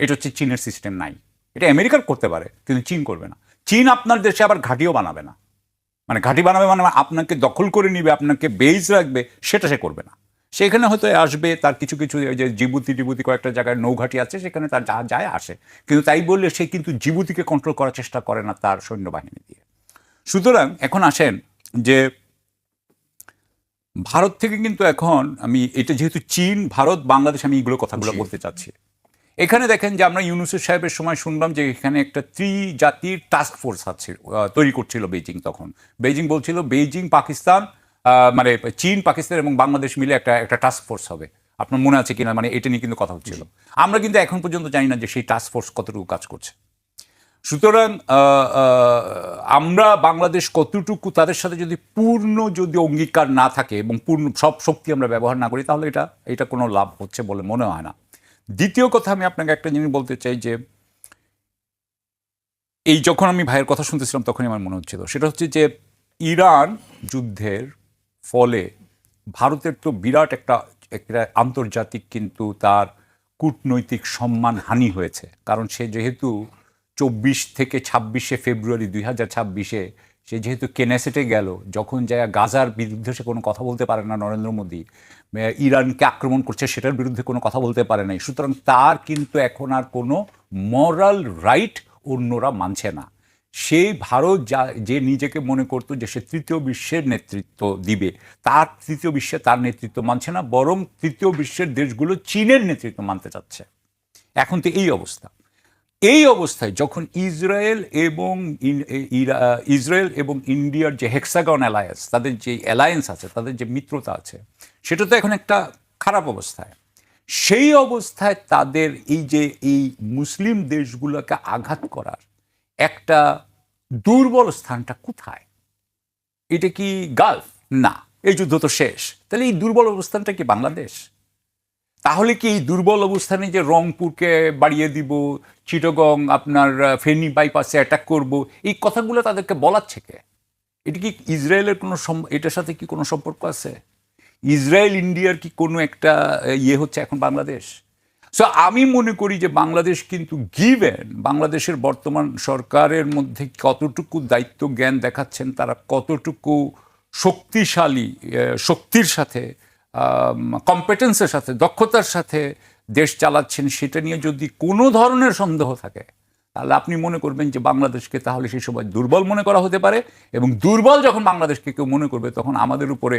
এটা হচ্ছে চীনের সিস্টেম নাই। এটা আমেরিকার করতে পারে কিন্তু চীন করবে না। চীন আপনার দেশে আবার ঘাঁটিও বানাবে না, মানে ঘাঁটি বানাবে মানে আপনাকে দখল করে নিবে, আপনাকে বেজ রাখবে, সেটা সে করবে না। সেখানে হয়তো আসবে তার কিছু কিছু, ওই যে জিবুতি কয়েকটা জায়গায় নৌঘাঁটি আছে, সেখানে তার যা যায় আসে, কিন্তু তাই বললে সে কিন্তু জিবুতিকে কন্ট্রোল করার চেষ্টা করে না তার সৈন্যবাহিনী দিয়ে। সুতরাং এখন আসেন যে ভারত থেকে কিন্তু এখন আমি এটা যেহেতু চীন ভারত বাংলাদেশ, আমি এইগুলো কথাগুলো বলতে চাচ্ছি। এখানে দেখেন যে আমরা ইউনূস সাহেবের সময় শুনলাম যে এখানে একটা ত্রিজাতির টাস্ক ফোর্স আছে, তৈরি করছিল বেইজিং। তখন বেইজিং বলছিল বেইজিং পাকিস্তান, মানে চীন পাকিস্তান এবং বাংলাদেশ মিলে একটা টাস্ক ফোর্স হবে। আপনার মনে আছে কিনা, মানে এটা নিয়ে কিন্তু কথা হচ্ছিল। আমরা কিন্তু এখন পর্যন্ত জানি না যে সেই টাস্ক ফোর্স কতটুকু কাজ করছে। সুতরাং আমরা বাংলাদেশ কতটুকু তাদের সাথে যদি পূর্ণ যদি অঙ্গীকার না থাকে এবং পূর্ণ সব শক্তি আমরা ব্যবহার না করি, তাহলে এটা কোনো লাভ হচ্ছে বলে মনে হয় না। দ্বিতীয় কথা, আমি আপনাকে একটা জিনিস বলতে চাই যে এই যখন আমি ভাইয়ের কথা শুনতেছিলাম তখনই আমার মনে হচ্ছিল, সেটা হচ্ছে যে ইরান যুদ্ধের ফলে ভারতের তো বিরাট একটা আন্তর্জাতিক কিন্তু তার কূটনৈতিক সম্মান হানি হয়েছে। কারণ সে যেহেতু 24 থেকে 26শে ফেব্রুয়ারি 2026-এ সে যেহেতু কেনেসেটে গেল, যখন যায় গাজার বিরুদ্ধে সে কোনো কথা বলতে পারে না, নরেন্দ্র মোদী ইরানকে আক্রমণ করছে সেটার বিরুদ্ধে কোনো কথা বলতে পারে নাই। সুতরাং তার কিন্তু এখন আর কোনো মরাল রাইট অন্যরা মানছে না। সেই ভারত যে নিজেকে মনে করতো যে সে তৃতীয় বিশ্বের নেতৃত্ব দিবে, তার তৃতীয় বিশ্বে তার নেতৃত্ব মানছে না, বরং তৃতীয় বিশ্বের দেশগুলো চীনের নেতৃত্ব মানতে চাচ্ছে। এখন তো এই অবস্থা। এই অবস্থায় যখন ইসরায়েল এবং ইন্ডিয়ার যে হেক্সাগন অ্যালায়েন্স, তাদের যে অ্যালায়েন্স আছে, তাদের যে মিত্রতা আছে, সেটা তো এখন একটা খারাপ অবস্থায়। সেই অবস্থায় তাদের এই মুসলিম দেশগুলোকে আঘাত করার একটা দুর্বল স্থানটা কোথায়? এটা কি গালফ? না, এই যুদ্ধ তো শেষ। তাহলে এই দুর্বল অবস্থানটা কি বাংলাদেশ? তাহলে কি এই দুর্বল অবস্থানে যে রংপুরকে বাড়িয়ে দিব, চিটাগং আপনার ফেনী বাইপাসে অ্যাটাক করব, এই কথাগুলো তাদেরকে বলাচ্ছে কে? এটা কি ইসরায়েলের কোনো এটার সাথে কি কোনো সম্পর্ক আছে? ইসরায়েল ইন্ডিয়ার কি কোনো একটা হচ্ছে এখন বাংলাদেশ? সো আমি মনে করি যে বাংলাদেশ কিন্তু গিভেন বাংলাদেশের বর্তমান সরকারের মধ্যে কতটুকু দায়িত্ব জ্ঞান দেখাচ্ছেন, তারা কতটুকু শক্তিশালী শক্তির সাথে, কম্পিটেন্সের সাথে, দক্ষতার সাথে দেশ চালাচ্ছেন, সেটা নিয়ে যদি কোনো ধরনের সন্দেহ থাকে, তাহলে আপনি মনে করবেন যে বাংলাদেশকে তাহলে সেই সময় দুর্বল মনে করা হতে পারে। এবং দুর্বল যখন বাংলাদেশকে কেউ মনে করবে, তখন আমাদের উপরে,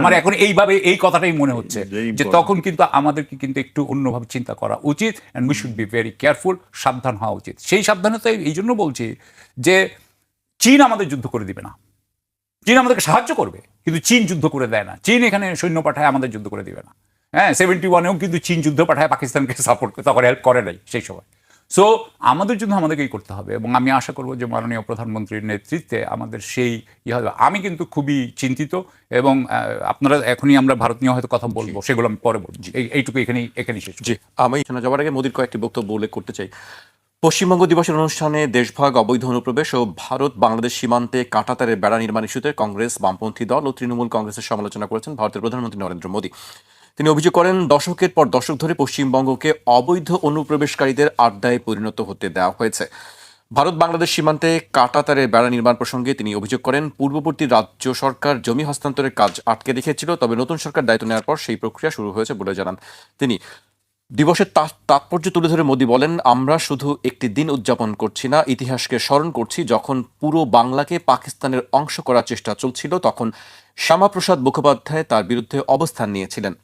আমার এখন এইভাবে এই কথাটাই মনে হচ্ছে যে তখন কিন্তু আমাদেরকে কিন্তু একটু অন্যভাবে চিন্তা করা উচিত, and we should be very careful, সাবধান হওয়া উচিত। সেই সাবধানতা এই জন্য বলছি যে চীন আমাদের যুদ্ধ করে দিবে না, চীন আমাদেরকে সাহায্য করবে, কিন্তু চীন যুদ্ধ করে দেয় না। চীন এখানে সৈন্য পাঠায়, আমাদের যুদ্ধ করে দিবে না। হ্যাঁ, 71-এও কিন্তু চীন যুদ্ধ পাঠায়, পাকিস্তানকে সাপোর্ট তখন হেল্প করে নাই সেই সময়। সো আমাদের যুদ্ধ আমাদেরকেই করতে হবে, এবং আমি আশা করব যে মাননীয় প্রধানমন্ত্রীর নেতৃত্বে আমাদের সেই হবে। আমি কিন্তু খুবই চিন্তিত, এবং আপনারা এখনই আমরা ভারত নিয়ে হয়তো কথা বলবো, সেগুলো আমি পরে বলবো। এইটুকু এখানেই শেষ। জি, আমি যাওয়ার আগে মোদির কয়েকটি বক্তব্য উল্লেখ করতে চাই। পশ্চিমবঙ্গ দিবসের অনুষ্ঠানে দেশভাগ, অবৈধ অনুপ্রবেশ ও ভারত বাংলাদেশ সীমান্তে কাঁটাতারের বেড়া নির্মাণ ইস্যুতে কংগ্রেস, বামপন্থী দল ও তৃণমূল কংগ্রেসের সমালোচনা করেছেন ভারতের প্রধানমন্ত্রী নরেন্দ্র মোদী। তিনি অভিযোগ করেন, দশকের পর দশক ধরে পশ্চিমবঙ্গকে অবৈধ অনুপ্রবেশকারীদের আড্ডায় পরিণত হতে দেওয়া হয়েছে। ভারত বাংলাদেশ সীমান্তে কাঁটাতারের বেড়া নির্মাণ প্রসঙ্গে তিনি অভিযোগ করেন, পূর্ববর্তী রাজ্য সরকার জমি হস্তান্তরের কাজ আটকে রেখেছিল, তবে নতুন সরকার দায়িত্ব নেওয়ার পর সেই প্রক্রিয়া শুরু হয়েছে বলে জানান তিনি। দিবসের তাৎপর্য তুলে ধরে মোদী বলেন, আমরা শুধু একটি দিন উদযাপন করছি না, ইতিহাসকে স্মরণ করছি। যখন পুরো বাংলাকে পাকিস্তানের অংশ করার চেষ্টা চলছিল, তখন শ্যামাপ্রসাদ মুখোপাধ্যায় তার বিরুদ্ধে অবস্থান নিয়েছিলেন।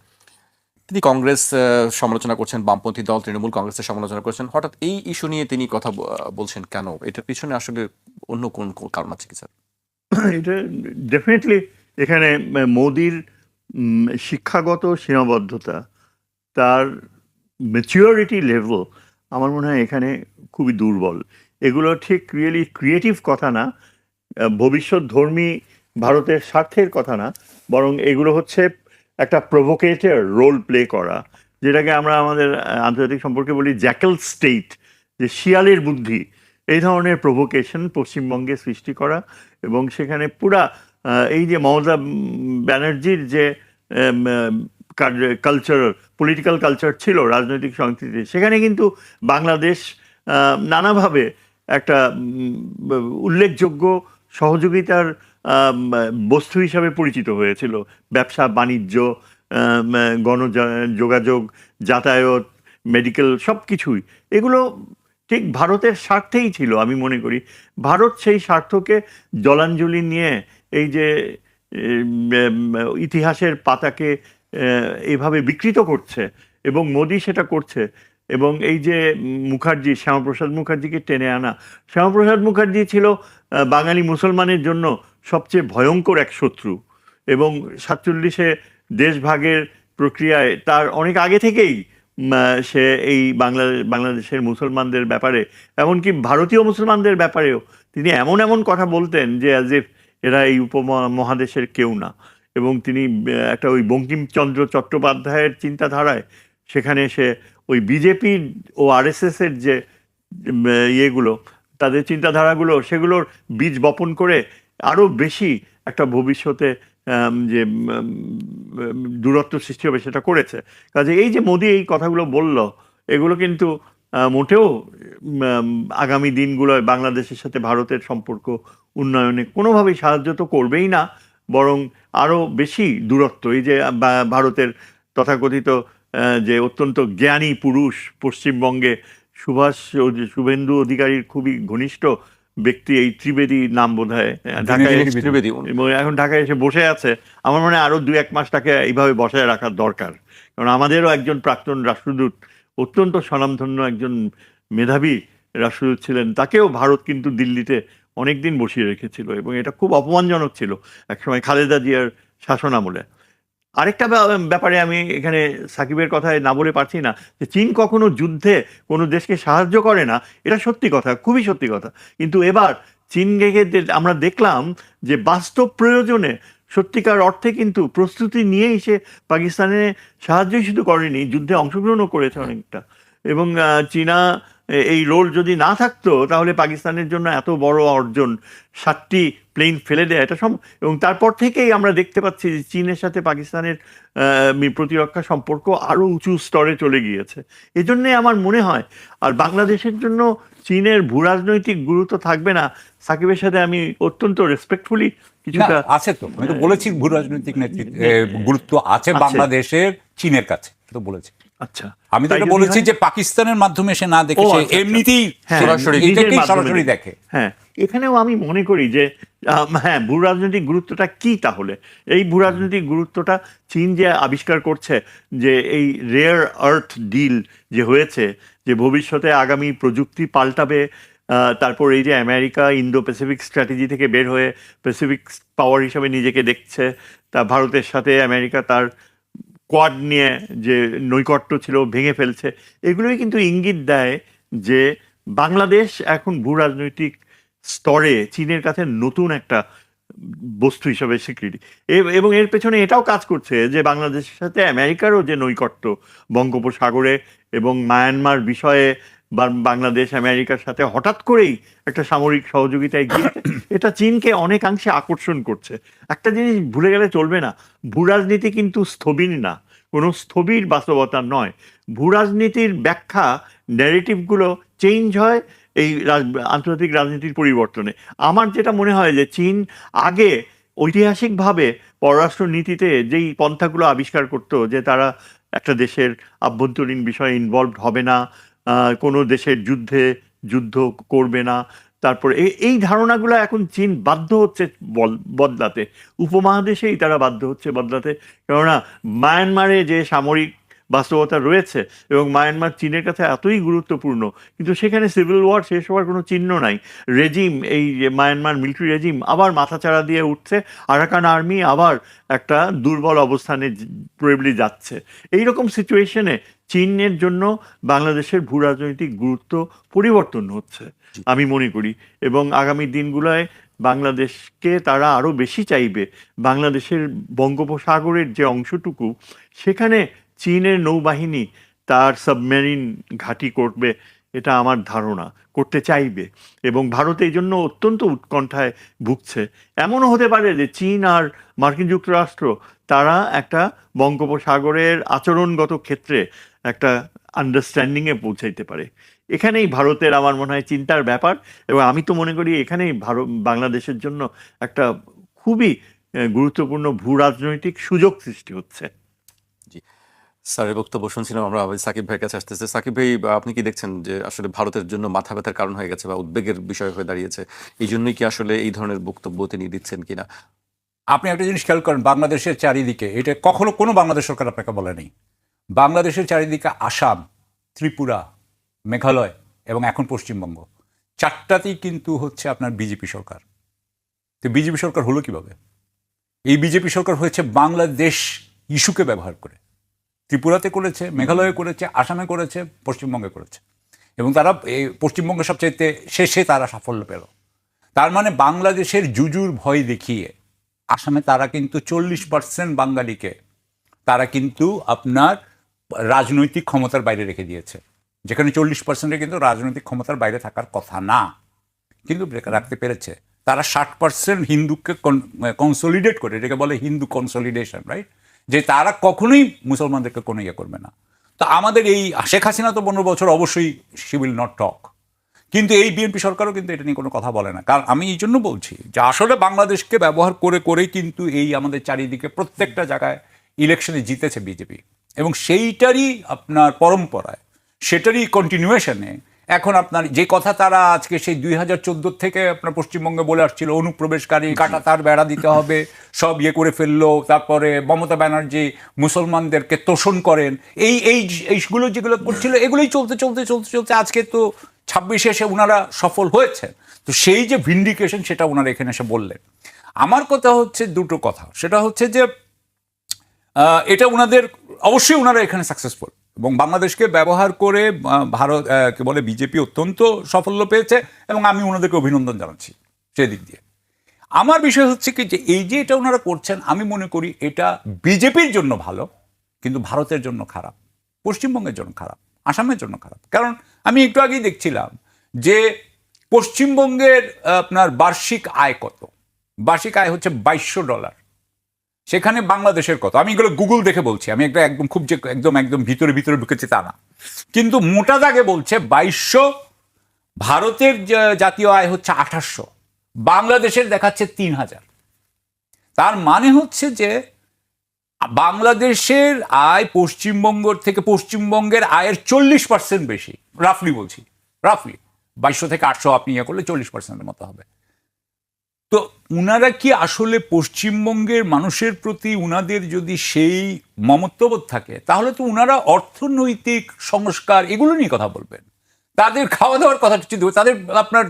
তিনি কংগ্রেস সমালোচনা করছেন, বামপন্থী দল তৃণমূল কংগ্রেসের সমালোচনা করছেন, হঠাৎ এই ইস্যু নিয়ে তিনি কথা বলছেন কেন? এটার পিছনে আসলে অন্য কোন কোন কারণ আছে কি স্যার? এটা ডেফিনেটলি এখানে মোদির শিক্ষাগত সীমাবদ্ধতা, তার ম্যাচিওরিটি লেভেল আমার মনে হয় এখানে খুবই দুর্বল। এগুলো ঠিক রিয়েলি ক্রিয়েটিভ কথা না, ভবিষ্যৎ ধর্মী ভারতের স্বার্থের কথা না, বরং এগুলো হচ্ছে একটা প্রভোকেটর রোল প্লে করা, যেটাকে আমরা আমাদের আন্তর্জাতিক সম্পর্কে বলি জ্যাকেল স্টেট, যে শিয়ালের বুদ্ধি। এই ধরনের প্রভোকেশন পশ্চিমবঙ্গে সৃষ্টি করা, এবং সেখানে পুরা এই যে মমতা ব্যানার্জির যে কালচার, পলিটিক্যাল কালচার ছিল, রাজনৈতিক সংস্কৃতি, সেখানে কিন্তু বাংলাদেশ নানাভাবে একটা উল্লেখযোগ্য সহযোগিতার বস্তু হিসাবে পরিচিত হয়েছিল। ব্যবসা বাণিজ্য, গণযোগাযোগ, যাতায়াত, মেডিকেল, সব কিছুই এগুলো ঠিক ভারতের স্বার্থেই ছিল। আমি মনে করি ভারত সেই স্বার্থকে জলাঞ্জলি নিয়ে এই যে ইতিহাসের পাতাকে এইভাবে বিকৃত করছে, এবং মোদি সেটা করছে। এবং এই যে মুখার্জি, শ্যামাপ্রসাদ মুখার্জিকে টেনে আনা, শ্যামাপ্রসাদ মুখার্জি ছিল বাঙালি মুসলমানের জন্য সবচেয়ে ভয়ঙ্কর এক শত্রু, এবং 47-এ দেশভাগের প্রক্রিয়ায় তার অনেক আগে থেকেই সে এই বাংলাদেশের মুসলমানদের ব্যাপারে, এমনকি ভারতীয় মুসলমানদের ব্যাপারেও তিনি এমন এমন কথা বলতেন যে অ্যাজ ইফ এরা এই উপমহাদেশের কেউ না। এবং তিনি একটা ওই বঙ্কিমচন্দ্র চট্টোপাধ্যায়ের চিন্তাধারায় সেখানে সে ওই বিজেপি ও আরএসএসের যে ইয়েগুলো, তাদের চিন্তাধারাগুলো, সেগুলোর বীজ বপন করে আরও বেশি একটা ভবিষ্যতে যে দূরত্ব সৃষ্টি হবে সেটা করেছে। কাজে এই যে মোদি এই কথাগুলো বলল, এগুলো কিন্তু মোটেও আগামী দিনগুলোয় বাংলাদেশের সাথে ভারতের সম্পর্ক উন্নয়নে কোনোভাবেই সাহায্য তো করবেই না, বরং আরও বেশি দূরত্ব। এই যে ভারতের তথাকথিত যে অত্যন্ত জ্ঞানী পুরুষ পশ্চিমবঙ্গে, শুভেন্দু অধিকারীর খুবই ঘনিষ্ঠ ব্যক্তি, এই ত্রিবেদী নাম বোধ হয়, ঢাকায় এখন ঢাকায় এসে বসে আছে। আমার মনে হয় আরো 2-1 মাস তাকে এইভাবে বসায় রাখার দরকার, কারণ আমাদেরও একজন প্রাক্তন রাষ্ট্রদূত, অত্যন্ত স্বনামধন্য একজন মেধাবী রাষ্ট্রদূত ছিলেন, তাকেও ভারত কিন্তু দিল্লিতে অনেকদিন বসিয়ে রেখেছিল, এবং এটা খুব অপমানজনক ছিল একসময় খালেদা জিয়ার শাসন আমলে। আরেকটা ব্যাপারে আমি এখানে সাকিবের কথায় না বলে পারছি না, যে চীন কখনো যুদ্ধে কোনো দেশকে সাহায্য করে না, এটা সত্যি কথা, খুবই সত্যি কথা। কিন্তু এবার চীনকে আমরা দেখলাম যে বাস্তব প্রয়োজনে সত্যিকার অর্থে কিন্তু প্রস্তুতি নিয়েই সে পাকিস্তানে সাহায্যই শুধু করেনি, যুদ্ধে অংশগ্রহণও করেছে অনেকটা। এবং চীনা এই রোল যদি না থাকতো, তাহলে পাকিস্তানের জন্য এত বড় অর্জন, 7টি প্লেন ফেলে দেয়, এটা এবং তারপর থেকেই আমরা দেখতে পাচ্ছি যে চীনের সাথে পাকিস্তানের প্রতিরক্ষা সম্পর্ক আরও উঁচু স্তরে চলে গিয়েছে। এজন্যে আমার মনে হয় আর বাংলাদেশের জন্য চীনের ভূরাজনৈতিক গুরুত্ব থাকবে না। সাকিবের সাথে আমি অত্যন্ত রেসপেক্টফুলি কিছুটা আছে, তো আমি তো বলেছি ভূরাজনৈতিক গুরুত্ব আছে বাংলাদেশের চীনের কাছে, তো বলেছি। আচ্ছা, আমি তো বলেছি যে পাকিস্তানের মাধ্যমে সে না দেখে, সে এমনিতেই সরাসরি দেখে। হ্যাঁ, এখানেও আমি মনে করি যে হ্যাঁ, ভূ রাজনৈতিক গুরুত্বটা কি তাহলে? এই ভূ রাজনৈতিক গুরুত্বটা চীন যে আবিষ্কার করছে, যে এই রেয়ার আর্থ ডিল যে হয়েছে, যে ভবিষ্যতে আগামী প্রযুক্তি পাল্টাবে, তারপর এই যে আমেরিকা ইন্দো প্যাসিফিক স্ট্র্যাটেজি থেকে বের হয়ে প্যাসিফিক পাওয়ার হিসাবে নিজেকে দেখছে, তা ভারতের সাথে আমেরিকা তার কোয়াড নিয়ে যে নৈকট্য ছিল ভেঙে ফেলছে, এগুলোই কিন্তু ইঙ্গিত দেয় যে বাংলাদেশ এখন ভূ রাজনৈতিক স্তরে চীনের কাছে নতুন একটা বস্তু হিসাবে স্বীকৃতি। এবং এর পেছনে এটাও কাজ করছে যে বাংলাদেশের সাথে আমেরিকারও যে নৈকট্য বঙ্গোপসাগরে এবং মায়ানমার বিষয়ে বাংলাদেশ আমেরিকার সাথে হঠাৎ করেই একটা সামরিক সহযোগিতায় গিয়েছে, এটা চীনকে অনেকাংশে আকর্ষণ করছে। একটা জিনিস ভুলে গেলে চলবে না, ভূরাজনীতি কিন্তু স্থবির না, কোনো স্থবির বাস্তবতা নয়। ভূরাজনীতির ব্যাখ্যা, ন্যারেটিভগুলো চেঞ্জ হয় এই আন্তর্জাতিক রাজনীতির পরিবর্তনে। আমার যেটা মনে হয় যে চীন আগে ঐতিহাসিকভাবে পররাষ্ট্র নীতিতে যেই পন্থাগুলো আবিষ্কার করতো, যে তারা একটা দেশের আভ্যন্তরীণ বিষয়ে ইনভলভড হবে না, কোনো দেশের যুদ্ধ করবে না, তারপরে এই ধারণাগুলো এখন চীন বাধ্য হচ্ছে বদলাতে, উপমহাদেশেই তারা বাধ্য হচ্ছে বদলাতে। কেননা মায়ানমারে যে সামরিক বাস্তবতা রয়েছে এবং মায়ানমার চীনের কাছে এতই গুরুত্বপূর্ণ, কিন্তু সেখানে সিভিল ওয়ার শেষ হওয়ার কোনো চিহ্ন নাই। রেজিম, এই যে মায়ানমার মিলিটারি রেজিম আবার মাথাচাড়া দিয়ে উঠছে, আরাকান আর্মি আবার একটা দুর্বল অবস্থানে প্রবলি যাচ্ছে। এইরকম সিচুয়েশনে চীনের জন্য বাংলাদেশের ভূ রাজনৈতিক গুরুত্ব পরিবর্তন হচ্ছে আমি মনে করি, এবং আগামী দিনগুলোয় বাংলাদেশকে তারা আরও বেশি চাইবে। বাংলাদেশের বঙ্গোপসাগরের যে অংশটুকু, সেখানে চীনের নৌবাহিনী তার সাবমেরিন ঘাঁটি করবে, এটা আমার ধারণা, করতে চাইবে, এবং ভারত এই জন্য অত্যন্ত উৎকণ্ঠায় ভুগছে। এমনও হতে পারে যে চীন আর মার্কিন যুক্তরাষ্ট্র তারা একটা বঙ্গোপসাগরের আচরণগত ক্ষেত্রে একটা আন্ডারস্ট্যান্ডিংয়ে পৌঁছাইতে পারে। এখানেই ভারতের আমার মনে হয় চিন্তার ব্যাপার, এবং আমি তো মনে করি এখানেই বাংলাদেশের জন্য একটা খুবই গুরুত্বপূর্ণ ভূ রাজনৈতিক সুযোগ সৃষ্টি হচ্ছে। জি, স্যারের বক্তব্য শুনছিলাম আমরা। সাকিব ভাইয়ের কাছে আসতেছে। সাকিব ভাই, আপনি কি দেখছেন যে আসলে ভারতের জন্য মাথা ব্যথার কারণ হয়ে গেছে বা উদ্বেগের বিষয় হয়ে দাঁড়িয়েছে? এই জন্যই কি আসলে এই ধরনের বক্তব্য তিনি দিচ্ছেন কিনা? আপনি একটা জিনিস খেয়াল করেন, বাংলাদেশের চারিদিকে, এটা কখনো কোনো বাংলাদেশ সরকার আপনাকে বলেনি, বাংলাদেশের চারিদিকে আসাম, ত্রিপুরা, মেঘালয় এবং এখন পশ্চিমবঙ্গ, চারটাতেই কিন্তু হচ্ছে আপনার বিজেপি সরকার। তো বিজেপি সরকার হলো কিভাবে? এই বিজেপি সরকার হয়েছে বাংলাদেশ ইস্যুকে ব্যবহার করে। ত্রিপুরাতে করেছে, মেঘালয়ে করেছে, আসামে করেছে, পশ্চিমবঙ্গে করেছে, এবং তারা এই পশ্চিমবঙ্গে সবচাইতে শেষে তারা সাফল্য পেল। তার মানে বাংলাদেশের জুজুর ভয় দেখিয়ে আসামে তারা কিন্তু 40% বাঙালিকে তারা কিন্তু আপনার রাজনৈতিক ক্ষমতার বাইরে রেখে দিয়েছে, যেখানে 40% কিন্তু রাজনৈতিক ক্ষমতার বাইরে থাকার কথা না, কিন্তু রাখতে পেরেছে। তারা 60% হিন্দুকে কনসলিডেট করে, এটাকে বলে হিন্দু কনসলিডেশন, রাইট, যে তারা কখনোই মুসলমানদেরকে কোনো ইয়ে করবে না। তো আমাদের এই শেখ হাসিনা তো 15 বছর অবশ্যই শি উইল নট টক, কিন্তু এই বিএনপি সরকারও কিন্তু এটা নিয়ে কোনো কথা বলে না। কারণ আমি এই জন্য বলছি যে আসলে বাংলাদেশকে ব্যবহার করে করেই কিন্তু এই আমাদের চারিদিকে প্রত্যেকটা জায়গায় ইলেকশনে জিতেছে বিজেপি, এবং সেইটারই আপনার পরম্পরায়, সেটারই কন্টিনিউয়েশনে এখন আপনার যে কথা তারা আজকে সেই 2014 থেকে আপনার পশ্চিমবঙ্গে বলে আসছিল, অনুপ্রবেশকারী কাটা তার বেড়া দিতে হবে, সব ইয়ে করে ফেললো, তারপরে মমতা ব্যানার্জি মুসলমানদেরকে তোষণ করেন, এইগুলো যেগুলো করছিল, এগুলোই চলতে চলতে চলতে চলতে আজকে তো 26 এসে ওনারা সফল হয়েছে। তো সেই যে ভিন্ডিকেশন, সেটা ওনারা এখানে এসে বললেন। আমার কথা হচ্ছে দুটো কথা, সেটা হচ্ছে যে এটা ওনাদের অবশ্যই ওনারা এখানে সাকসেসফুল, এবং বাংলাদেশকে ব্যবহার করে ভারত কে বলে বিজেপি অত্যন্ত সাফল্য পেয়েছে, এবং আমি ওনাদেরকে অভিনন্দন জানাচ্ছি সেদিক দিয়ে। আমার বিষয় হচ্ছে কি যে এই যে এটা ওনারা করছেন, আমি মনে করি এটা বিজেপির জন্য ভালো, কিন্তু ভারতের জন্য খারাপ, পশ্চিমবঙ্গের জন্য খারাপ, আসামের জন্য খারাপ। কারণ আমি একটু আগেই দেখছিলাম যে পশ্চিমবঙ্গের আপনার বার্ষিক আয় কত, বার্ষিক আয় হচ্ছে $2200, সেখানে বাংলাদেশের কত? আমি এগুলো গুগল দেখে বলছি, আমি একদম খুব যে একদম ভিতরে ভিতরে ঢুকেছি তা না, কিন্তু মোটা দাগে বলছে 2200। ভারতের জাতীয় আয় হচ্ছে 2800, বাংলাদেশের দেখাচ্ছে 3000। তার মানে হচ্ছে যে বাংলাদেশের আয় পশ্চিমবঙ্গের আয়ের 40% বেশি, রাফলি বলছি, রাফলি 2200 থেকে 800 আপনি ইয়ে করলে 40%-এর মতো হবে। তো উনারা কি আসলে পশ্চিমবঙ্গের মানুষের প্রতি উনাদের যদি সেই মমত্ববোধ থাকে, তাহলে তো উনারা অর্থনৈতিক সংস্কার এগুলো নিয়ে কথা বলবেন, তাদের খাওয়া দাওয়ার কথা চিন্তা করবেন, তাদের আপনার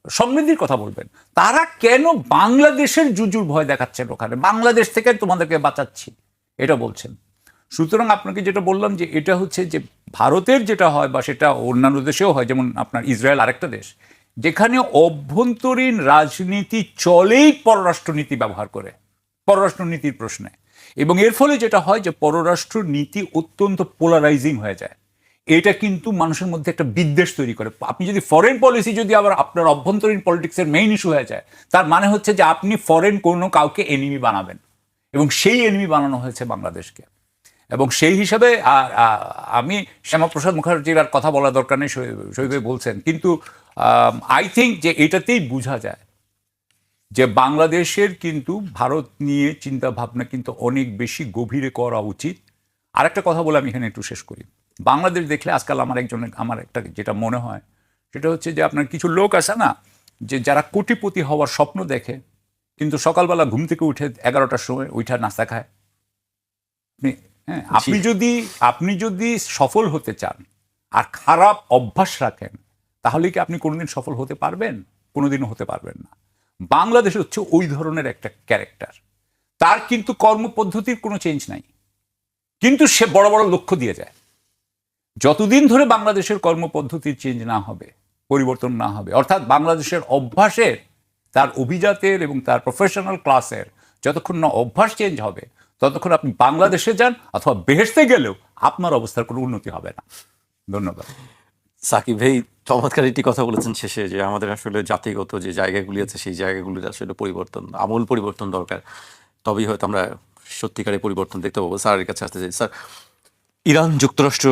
সমৃদ্ধির কথা বলবেন। তারা কেন বাংলাদেশের জুজুর ভয় দেখাচ্ছেন? ওখানে বাংলাদেশ থেকে তোমাদেরকে বাঁচাচ্ছি এটা বলছেন। সুতরাং আপনাকে যেটা বললাম যে এটা হচ্ছে যে ভারতের যেটা হয়, বা সেটা অন্যান্য দেশেও হয়, যেমন আপনার ইসরায়েল আরেকটা দেশ, যেখানে অভ্যন্তরীণ রাজনীতি চলেই পররাষ্ট্রনীতি ব্যবহার করে, পররাষ্ট্রনীতির প্রশ্নে, এবং এর ফলে যেটা হয় যে পররাষ্ট্র নীতি অত্যন্ত পোলারাইজিং হয়ে যায়। এটা কিন্তু মানুষের মধ্যে একটা বিদ্বেষ তৈরি করে। আপনি যদি ফরেন পলিসি যদি আবার আপনার অভ্যন্তরীণ পলিটিক্সের মেইন ইস্যু হয়ে যায়, তার মানে হচ্ছে যে আপনি ফরেন কোনো কাউকে এনিমি বানাবেন, এবং সেই এনিমি বানানো হয়েছে বাংলাদেশকে। এবং সেই হিসাবে আমি শ্যামাপ্রসাদ মুখার্জির আর কথা বলা দরকার নেই, শহীদ বলছেন, কিন্তু আই থিঙ্ক যে এটাতেই বোঝা যায় যে বাংলাদেশের কিন্তু ভারত নিয়ে চিন্তা ভাবনা কিন্তু অনেক বেশি গভীরে করা উচিত। আরেকটা কথা বলে আমি এখানে একটু শেষ করি। বাংলাদেশ দেখলে আজকাল আমার একটা যেটা মনে হয়, সেটা হচ্ছে যে আপনার কিছু লোক আছে না, যে যারা কোটিপতি হওয়ার স্বপ্ন দেখে, কিন্তু সকালবেলা ঘুম থেকে উঠে 11টার সময় উঠে নাস্তা খায়। আপনি হ্যাঁ, আপনি যদি সফল হতে চান আর খারাপ অভ্যাস রাখেন, তাহলে কি আপনি কোনোদিন সফল হতে পারবেন? কোনোদিনও হতে পারবেন না। বাংলাদেশ হচ্ছে ওই ধরনের একটা ক্যারেক্টার। তার কিন্তু কর্মপদ্ধতির কোনো চেঞ্জ নাই, কিন্তু সে বড় বড় লক্ষ্য দিয়ে যায়। যতদিন ধরে বাংলাদেশের কর্মপদ্ধতির চেঞ্জ না হবে, পরিবর্তন না হবে, অর্থাৎ বাংলাদেশের অভ্যাসের, তার অভিজাতের এবং তার প্রফেশনাল ক্লাসের যতক্ষণ না অভ্যাস চেঞ্জ হবে, ততক্ষণ আপনি বাংলাদেশে যান অথবা বেহেশতে গেলেও আপনার অবস্থার কোনো উন্নতি হবে না। ধন্যবাদ। সাকিব ভাই চমৎকার একটি কথা বলেছেন শেষে, যে আমাদের আসলে জাতিগত যে জায়গাগুলি আছে সেই জায়গাগুলির আসলে পরিবর্তন, আমূল পরিবর্তন দরকার, তবেই হয়তো আমরা সত্যিকারের পরিবর্তন দেখতে পাবো। স্যারের কাছে আসতে চাই। স্যার, ইরান যুক্তরাষ্ট্র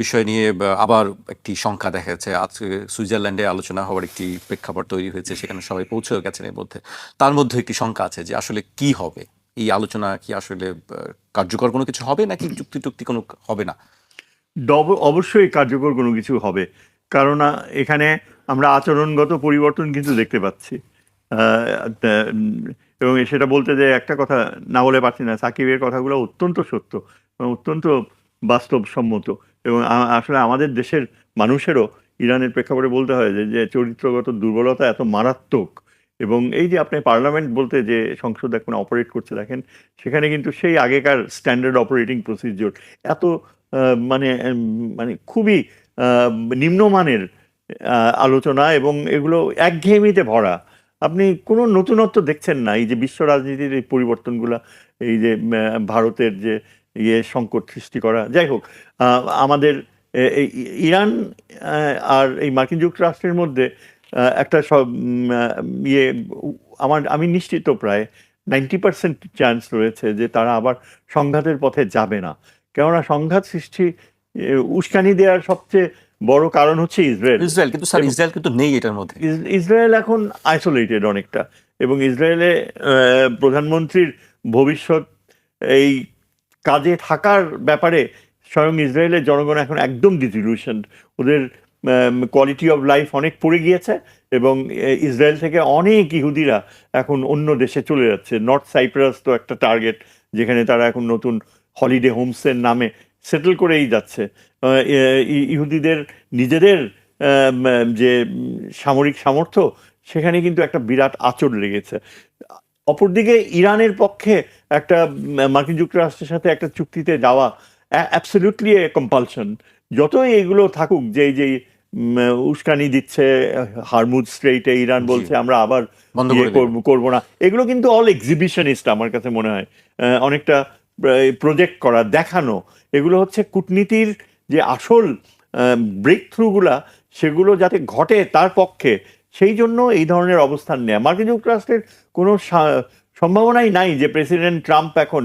বিষয় নিয়ে আবার একটি শঙ্কা দেখা যাচ্ছে। আজকে সুইজারল্যান্ডে আলোচনা হওয়ার একটি প্রেক্ষাপট তৈরি হয়েছে, সেখানে সবাই পৌঁছেও গেছেন। এর মধ্যে তার মধ্যে একটি শঙ্কা আছে যে আসলে কি হবে, এই আলোচনা কি আসলে কার্যকর কোনো কিছু হবে নাকি চুক্তি কোনো হবে না? অবশ্যই কার্যকর কোনো কিছু হবে, কারণ এখানে আমরা আচরণগত পরিবর্তন কিন্তু দেখতে পাচ্ছি। এবং সেটা বলতে যে একটা কথা না বলে পারছি না, সাকিবের কথাগুলো অত্যন্ত সত্য, অত্যন্ত বাস্তবসম্মত। এবং আসলে আমাদের দেশের মানুষেরও ইরানের প্রেক্ষাপটে বলতে হয় যে চরিত্রগত দুর্বলতা এত মারাত্মক। এবং এই যে আপনি পার্লামেন্ট বলতে যে সংসদ এখন অপারেট করছে দেখেন, সেখানে কিন্তু সেই আগেকার স্ট্যান্ডার্ড অপারেটিং প্রসিডিওর এত মানে মানে খুবই নিম্নমানের আলোচনা, এবং এগুলো একঘেয়েমিতে ভরা। আপনি কোনো নতুনত্ব দেখছেন না। এই যে বিশ্ব রাজনীতির এই পরিবর্তনগুলো, এই যে ভারতের যে সংকট সৃষ্টি করা, যাই হোক, আমাদের এই ইরান আর এই মার্কিন যুক্তরাষ্ট্রের মধ্যে একটা সব আমি নিশ্চিত প্রায় 90% চান্স রয়েছে যে তারা আবার সংঘাতের পথে যাবে না। কেননা সংঘাত সৃষ্টি উস্কানি দেওয়ার সবচেয়ে বড় কারণ হচ্ছে ইসরায়েল। কিন্তু স্যার, ইসরায়েল কিন্তু নেই এটার মধ্যে। ইসরায়েল এখন আইসোলেটেড অনেকটা, এবং ইসরায়েলে প্রধানমন্ত্রীর ভবিষ্যৎ এই কাজে থাকার ব্যাপারে স্বয়ং ইসরায়েলের জনগণ এখন একদম ডিসিলিউশন। ওদের কোয়ালিটি অফ লাইফ অনেক পড়ে গিয়েছে, এবং ইসরায়েল থেকে অনেক ইহুদিরা এখন অন্য দেশে চলে যাচ্ছে। নর্থ সাইপ্রাস তো একটা টার্গেট, যেখানে তারা এখন নতুন হলিডে হোমসের নামে সেটেল করেই যাচ্ছে। ইহুদিদের নিজেদের যে সামরিক সামর্থ্য, সেখানে কিন্তু একটা বিরাট আঁচড় লেগেছে। অপরদিকে ইরানের পক্ষে একটা মার্কিন যুক্তরাষ্ট্রের সাথে একটা চুক্তিতে যাওয়া অ্যাবসলিউটলি এ কম্পালশন। যতই এগুলো থাকুক, যে উস্কানি দিচ্ছে হারমুজ স্ট্রেইটে, ইরান বলছে আমরা আবার করবো না, এগুলো কিন্তু অল এক্সিবিশনিস্ট আমার কাছে মনে হয়, অনেকটা প্রজেক্ট করা, দেখানো। এগুলো হচ্ছে কূটনীতির যে আসল ব্রেক থ্রুগুলা, সেগুলো যাতে ঘটে তার পক্ষে, সেই জন্য এই ধরনের অবস্থান নেয়া। মার্কিন যুক্তরাষ্ট্রের কোনো সম্ভাবনাই নাই যে প্রেসিডেন্ট ট্রাম্প এখন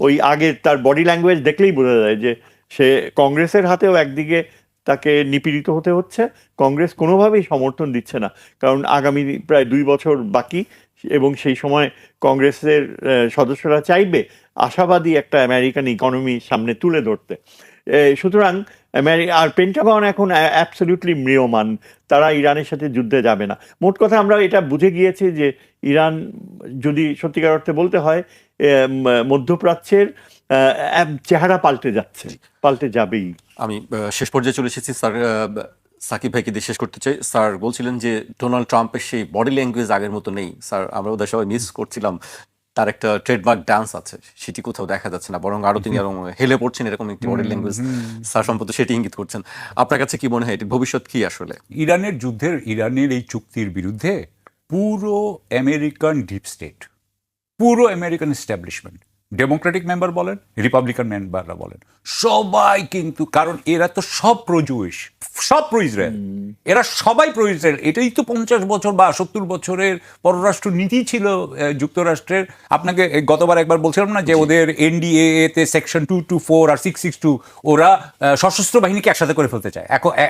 ওই আগে তার বডি ল্যাঙ্গুয়েজ দেখলেই বোঝা যায় যে সে কংগ্রেসের হাতেও একদিকে তাকে নিপীড়িত হতে হচ্ছে, কংগ্রেস কোনোভাবেই সমর্থন দিচ্ছে না, কারণ আগামী প্রায় 2 বছর বাকি, এবং সেই সময় কংগ্রেসের সদস্যরা চাইবে আশাবাদী একটা আমেরিকান ইকোনমি সামনে তুলে ধরতে। সুতরাং আর পেন্টাগন এখন অ্যাবসলিউটলি ম্রিয়মান, তারা ইরানের সাথে যুদ্ধে যাবে না। মোট কথা আমরা এটা বুঝে গিয়েছি যে ইরান, যদি সত্যিকার অর্থে বলতে হয়, মধ্যপ্রাচ্যের চেহারা পাল্টে যাবেই। আমি শেষ পর্যায়ে চলে এসেছি স্যার। সাকিব ভাইকে দিয়ে শেষ করতে চাই। স্যার বলছিলেন যে ডোনাল্ড ট্রাম্পের সেই বডি ল্যাঙ্গুয়েজ আগের মতো নেই। স্যার, আমরা ওদের সবাই মিস করছিলাম, তার একটা ট্রেডমার্ক ডান্স আছে, সেটি কোথাও দেখা যাচ্ছে না, বরং আরো তিনি আরো হেলে পড়ছেন, এরকম একটি বডি ল্যাঙ্গুয়েজ স্যার সম্পর্কে সেটি ইঙ্গিত করছেন। আপনার কাছে কি মনে হয় এটির ভবিষ্যৎ কি আসলে? ইরানের এই চুক্তির বিরুদ্ধে পুরো আমেরিকান ডিপ স্টেট, পুরো আমেরিকান এস্টাবলিশমেন্ট, ডেমোক্রেটিক মেম্বার বলেন, রিপাবলিকান মেম্বাররা বলেন, সবাই কিন্তু, কারণ এরা তো সব প্রো জুইশ, সব প্রো ইসরায়েল, এরা সবাই প্রো ইসরায়েল। এটাই তো 50 বছর বা 70 বছরের পররাষ্ট্র নীতি ছিল যুক্তরাষ্ট্রের। আপনাকে গতবার একবার বলছিলাম না যে ওদের এনডিএ তে সেকশন 224 আর 662, ওরা সশস্ত্র বাহিনীকে একসাথে করে ফেলতে চায়,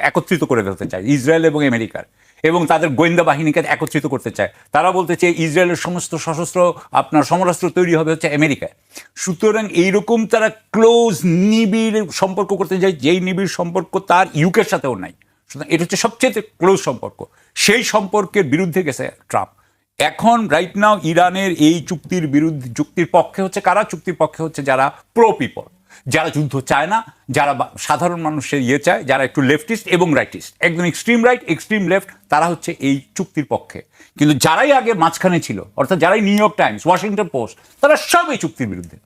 একত্রিত করে ফেলতে চায় ইসরায়েল এবং আমেরিকার, এবং তাদের গোয়েন্দা বাহিনীকে একত্রিত করতে চায়। তারা বলতে চায় ইসরায়েলের সমস্ত সশস্ত্র আপনার সমরাস্ত্র তৈরি হবে হচ্ছে আমেরিকায়। সুতরাং এইরকম তারা ক্লোজ নিবিড় সম্পর্ক করতে চায়, যেই নিবিড় সম্পর্ক তার ইউকের সাথেও নাই। সুতরাং এটা হচ্ছে সবচেয়ে ক্লোজ সম্পর্ক। সেই সম্পর্কের বিরুদ্ধে গেছে ট্রাম্প। এখন রাইট নাও ইরানের এই চুক্তির পক্ষে হচ্ছে কারা? চুক্তির পক্ষে হচ্ছে যারা প্রো পিপল। যারা যুদ্ধ চায় না, যারা সাধারণ মানুষের ইয়ে চায়, যারা একটু লেফটিস্ট এবং রাইটিস্ট, একদম এক্সট্রিম রাইট এক্সট্রিম লেফট, তারা হচ্ছে এই চুক্তির পক্ষে। কিন্তু যারাই আগে মাঝখানে ছিল, অর্থাৎ যারাই new York Times, Washington post, তারা সব এই চুক্তির বিরুদ্ধে।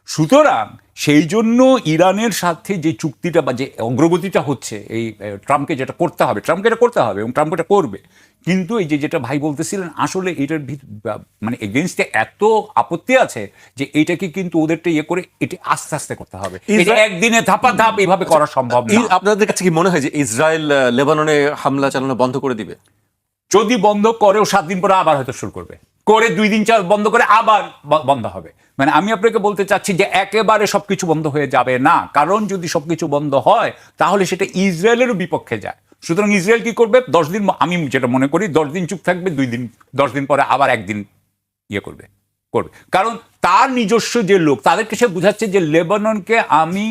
সুতরাং সেই জন্য ইরানের সাথে যে চুক্তিটা বা যে অগ্রগতিটা হচ্ছে, এই ট্রাম্পকে যেটা করতে হবে, ট্রাম্পকে এটা করতে হবে এবং ট্রাম্প এটা করবে, কিন্তু এই যে যেটা ভাই বলতেছিলেন, আসলে এটার মানে এগেনস্টে এত আপত্তি আছে যে এইটাকে কিন্তু ওদেরটা ইয়ে করে এটা আস্তে আস্তে করতে হবে। এটা একদিনে ধাপা ধাপ এভাবে করা সম্ভব না। আপনাদের কাছে কি মনে হয় যে ইসরায়েল লেবাননে হামলা চালানো বন্ধ করে দিবে? যদি বন্ধ করেও 7 দিন পরে আবার হয়তো শুরু করবে, করে 2 দিন বন্ধ করে আবার বন্ধ হবে। মানে আমি আপনাকে বলতে চাচ্ছি যে একেবারে সবকিছু বন্ধ হয়ে যাবে না, কারণ যদি সবকিছু বন্ধ হয় তাহলে সেটা ইসরায়েলেরও বিপক্ষে যায়। সুতরাং ইসরায়েল কি করবে, 10 দিন, আমি যেটা মনে করি 10 দিন চুপ থাকবে, 2 দিন 10 দিন পরে আবার একদিন ইয়ে করবে। কারণ তার নিজস্ব যে লোক, তাদেরকে সে বুঝাচ্ছে যে লেবাননকে আমি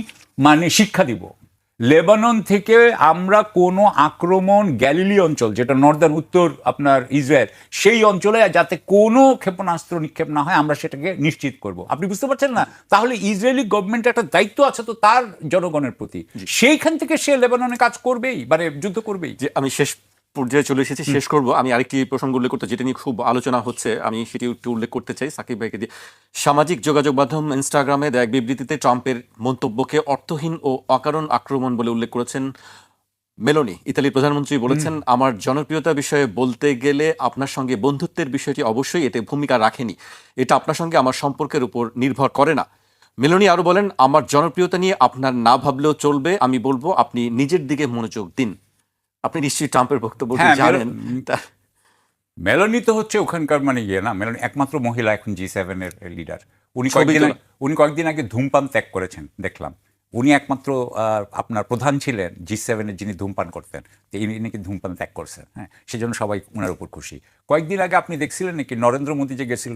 মানে শিক্ষা দিব, লেবানন থেকে আমরা কোনো আক্রমণ গ্যালিলি অঞ্চল, যেটা নর্দার্ন উত্তর আপনার ইসরায়েল, সেই অঞ্চলে যাতে কোনো ক্ষেপণাস্ত্র নিক্ষেপ না হয়, আমরা সেটাকে নিশ্চিত করব। আপনি বুঝতে পারছেন না? তাহলে ইসরায়েলি গভর্নমেন্টের একটা দায়িত্ব আছে তো তার জনগণের প্রতি, সেইখান থেকে সে লেবাননে কাজ করবেই, মানে যুদ্ধ করবেই। যে আমি শেষ পর্যায়ে চলে এসেছি, শেষ করব। আমি আরেকটি প্রসঙ্গ উল্লেখ করতে, যেটা নিয়ে খুব আলোচনা হচ্ছে, আমি সেটি একটু উল্লেখ করতে চাই সাকিব ভাইকে দিয়ে। সামাজিক যোগাযোগ মাধ্যম ইনস্টাগ্রামে এক বিবৃতিতে ট্রাম্পের মন্তব্যকে অর্থহীন ও অকারণ আক্রমণ বলে উল্লেখ করেছেন মেলোনি। ইতালির প্রধানমন্ত্রী বলেছেন, আমার জনপ্রিয়তা বিষয়ে বলতে গেলে আপনার সঙ্গে বন্ধুত্বের বিষয়টি অবশ্যই এতে ভূমিকা রাখেনি, এটা আপনার সঙ্গে আমার সম্পর্কের উপর নির্ভর করে না। মেলোনি আরো বলেন, আমার জনপ্রিয়তা নিয়ে আপনার না ভাবলেও চলবে, আমি বলবো আপনি নিজের দিকে মনোযোগ দিন। আপনি নিশ্চয়ই ট্রাম্পের বক্তব্য জানেন। মেলোনি তো হচ্ছে ওখানকার মানে ইয়ে না, মেলোনি একমাত্র মহিলা এখন G7 এর লিডার। উনি কয়েকদিন আগে ধূমপান ত্যাগ করেছেন দেখলাম। উনি একমাত্র আপনার প্রধান ছিলেন G7 এর যিনি ধূমপান করতেন, ইনি নাকি ধূমপান ত্যাগ করছেন। হ্যাঁ, সেজন্য সবাই ওনার উপর খুশি। কয়েকদিন আগে আপনি দেখছিলেন নাকি নরেন্দ্র মোদী যে গেছিল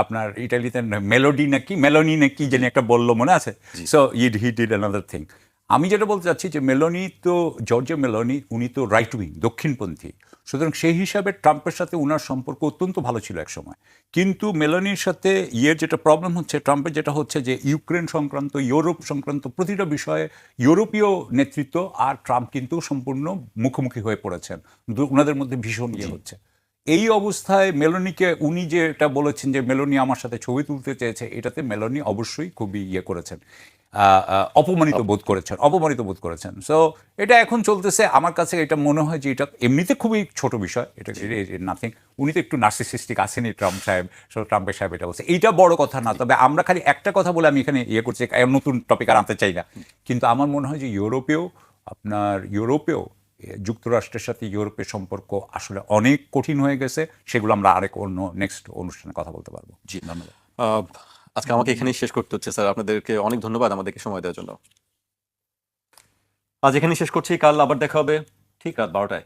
আপনার ইটালিতে, মেলোনি নাকি যিনি একটা বললো, মনে আছে? So he did another thing. আমি যেটা বলতে চাচ্ছি যে মেলোনি তো, জর্জিয়া মেলোনি, উনি তো রাইট উইং, দক্ষিণপন্থী। সুতরাং সেই হিসাবে ট্রাম্পের সাথে উনার সম্পর্ক অত্যন্ত ভালো ছিল এক সময়। কিন্তু মেলোনির সাথে যেটা প্রবলেম হচ্ছে, ট্রাম্পের যেটা হচ্ছে যে ইউক্রেন সংক্রান্ত, ইউরোপ সংক্রান্ত প্রতিটা বিষয়ে ইউরোপীয় নেতৃত্ব আর ট্রাম্প কিন্তু সম্পূর্ণ মুখোমুখি হয়ে পড়েছেন, ওনাদের মধ্যে ভীষণ হচ্ছে। এই অবস্থায় মেলোনিকে, উনি যে এটা বলেছেন যে মেলোনি আমার সাথে ছবি তুলতে চেয়েছে, এটাতে মেলোনি অবশ্যই খুবই করেছেন, অপমানিত বোধ করেছেন। সো এটা এখন চলতেছে। আমার কাছে এটা মনে হয় যে এটা এমনিতে খুবই ছোট বিষয়, এটা নাথিং। উনি তো একটু নার্সিসিস্টিক আসেনি ট্রাম্পের সাহেব এটা বলছে, এইটা বড় কথা না। তবে আমরা খালি একটা কথা বলে আমি এখানে করছি, নতুন টপিক আর আনতে চাই না, কিন্তু আমার মনে হয় যে ইউরোপেও যুক্তরাষ্ট্রের সাথে ইউরোপের সম্পর্ক আসলে অনেক কঠিন হয়ে গেছে। সেগুলো আমরা অন্য নেক্সট অনুষ্ঠানে কথা বলতে পারবো। জি, ধন্যবাদ। আজকে আমাকে এখানেই শেষ করতে হচ্ছে স্যার, আপনাদেরকে অনেক ধন্যবাদ আমাদেরকে সময় দেওয়ার জন্য। আজ এখানেই শেষ করছি, কাল আবার দেখা হবে ঠিক রাত 12টায়।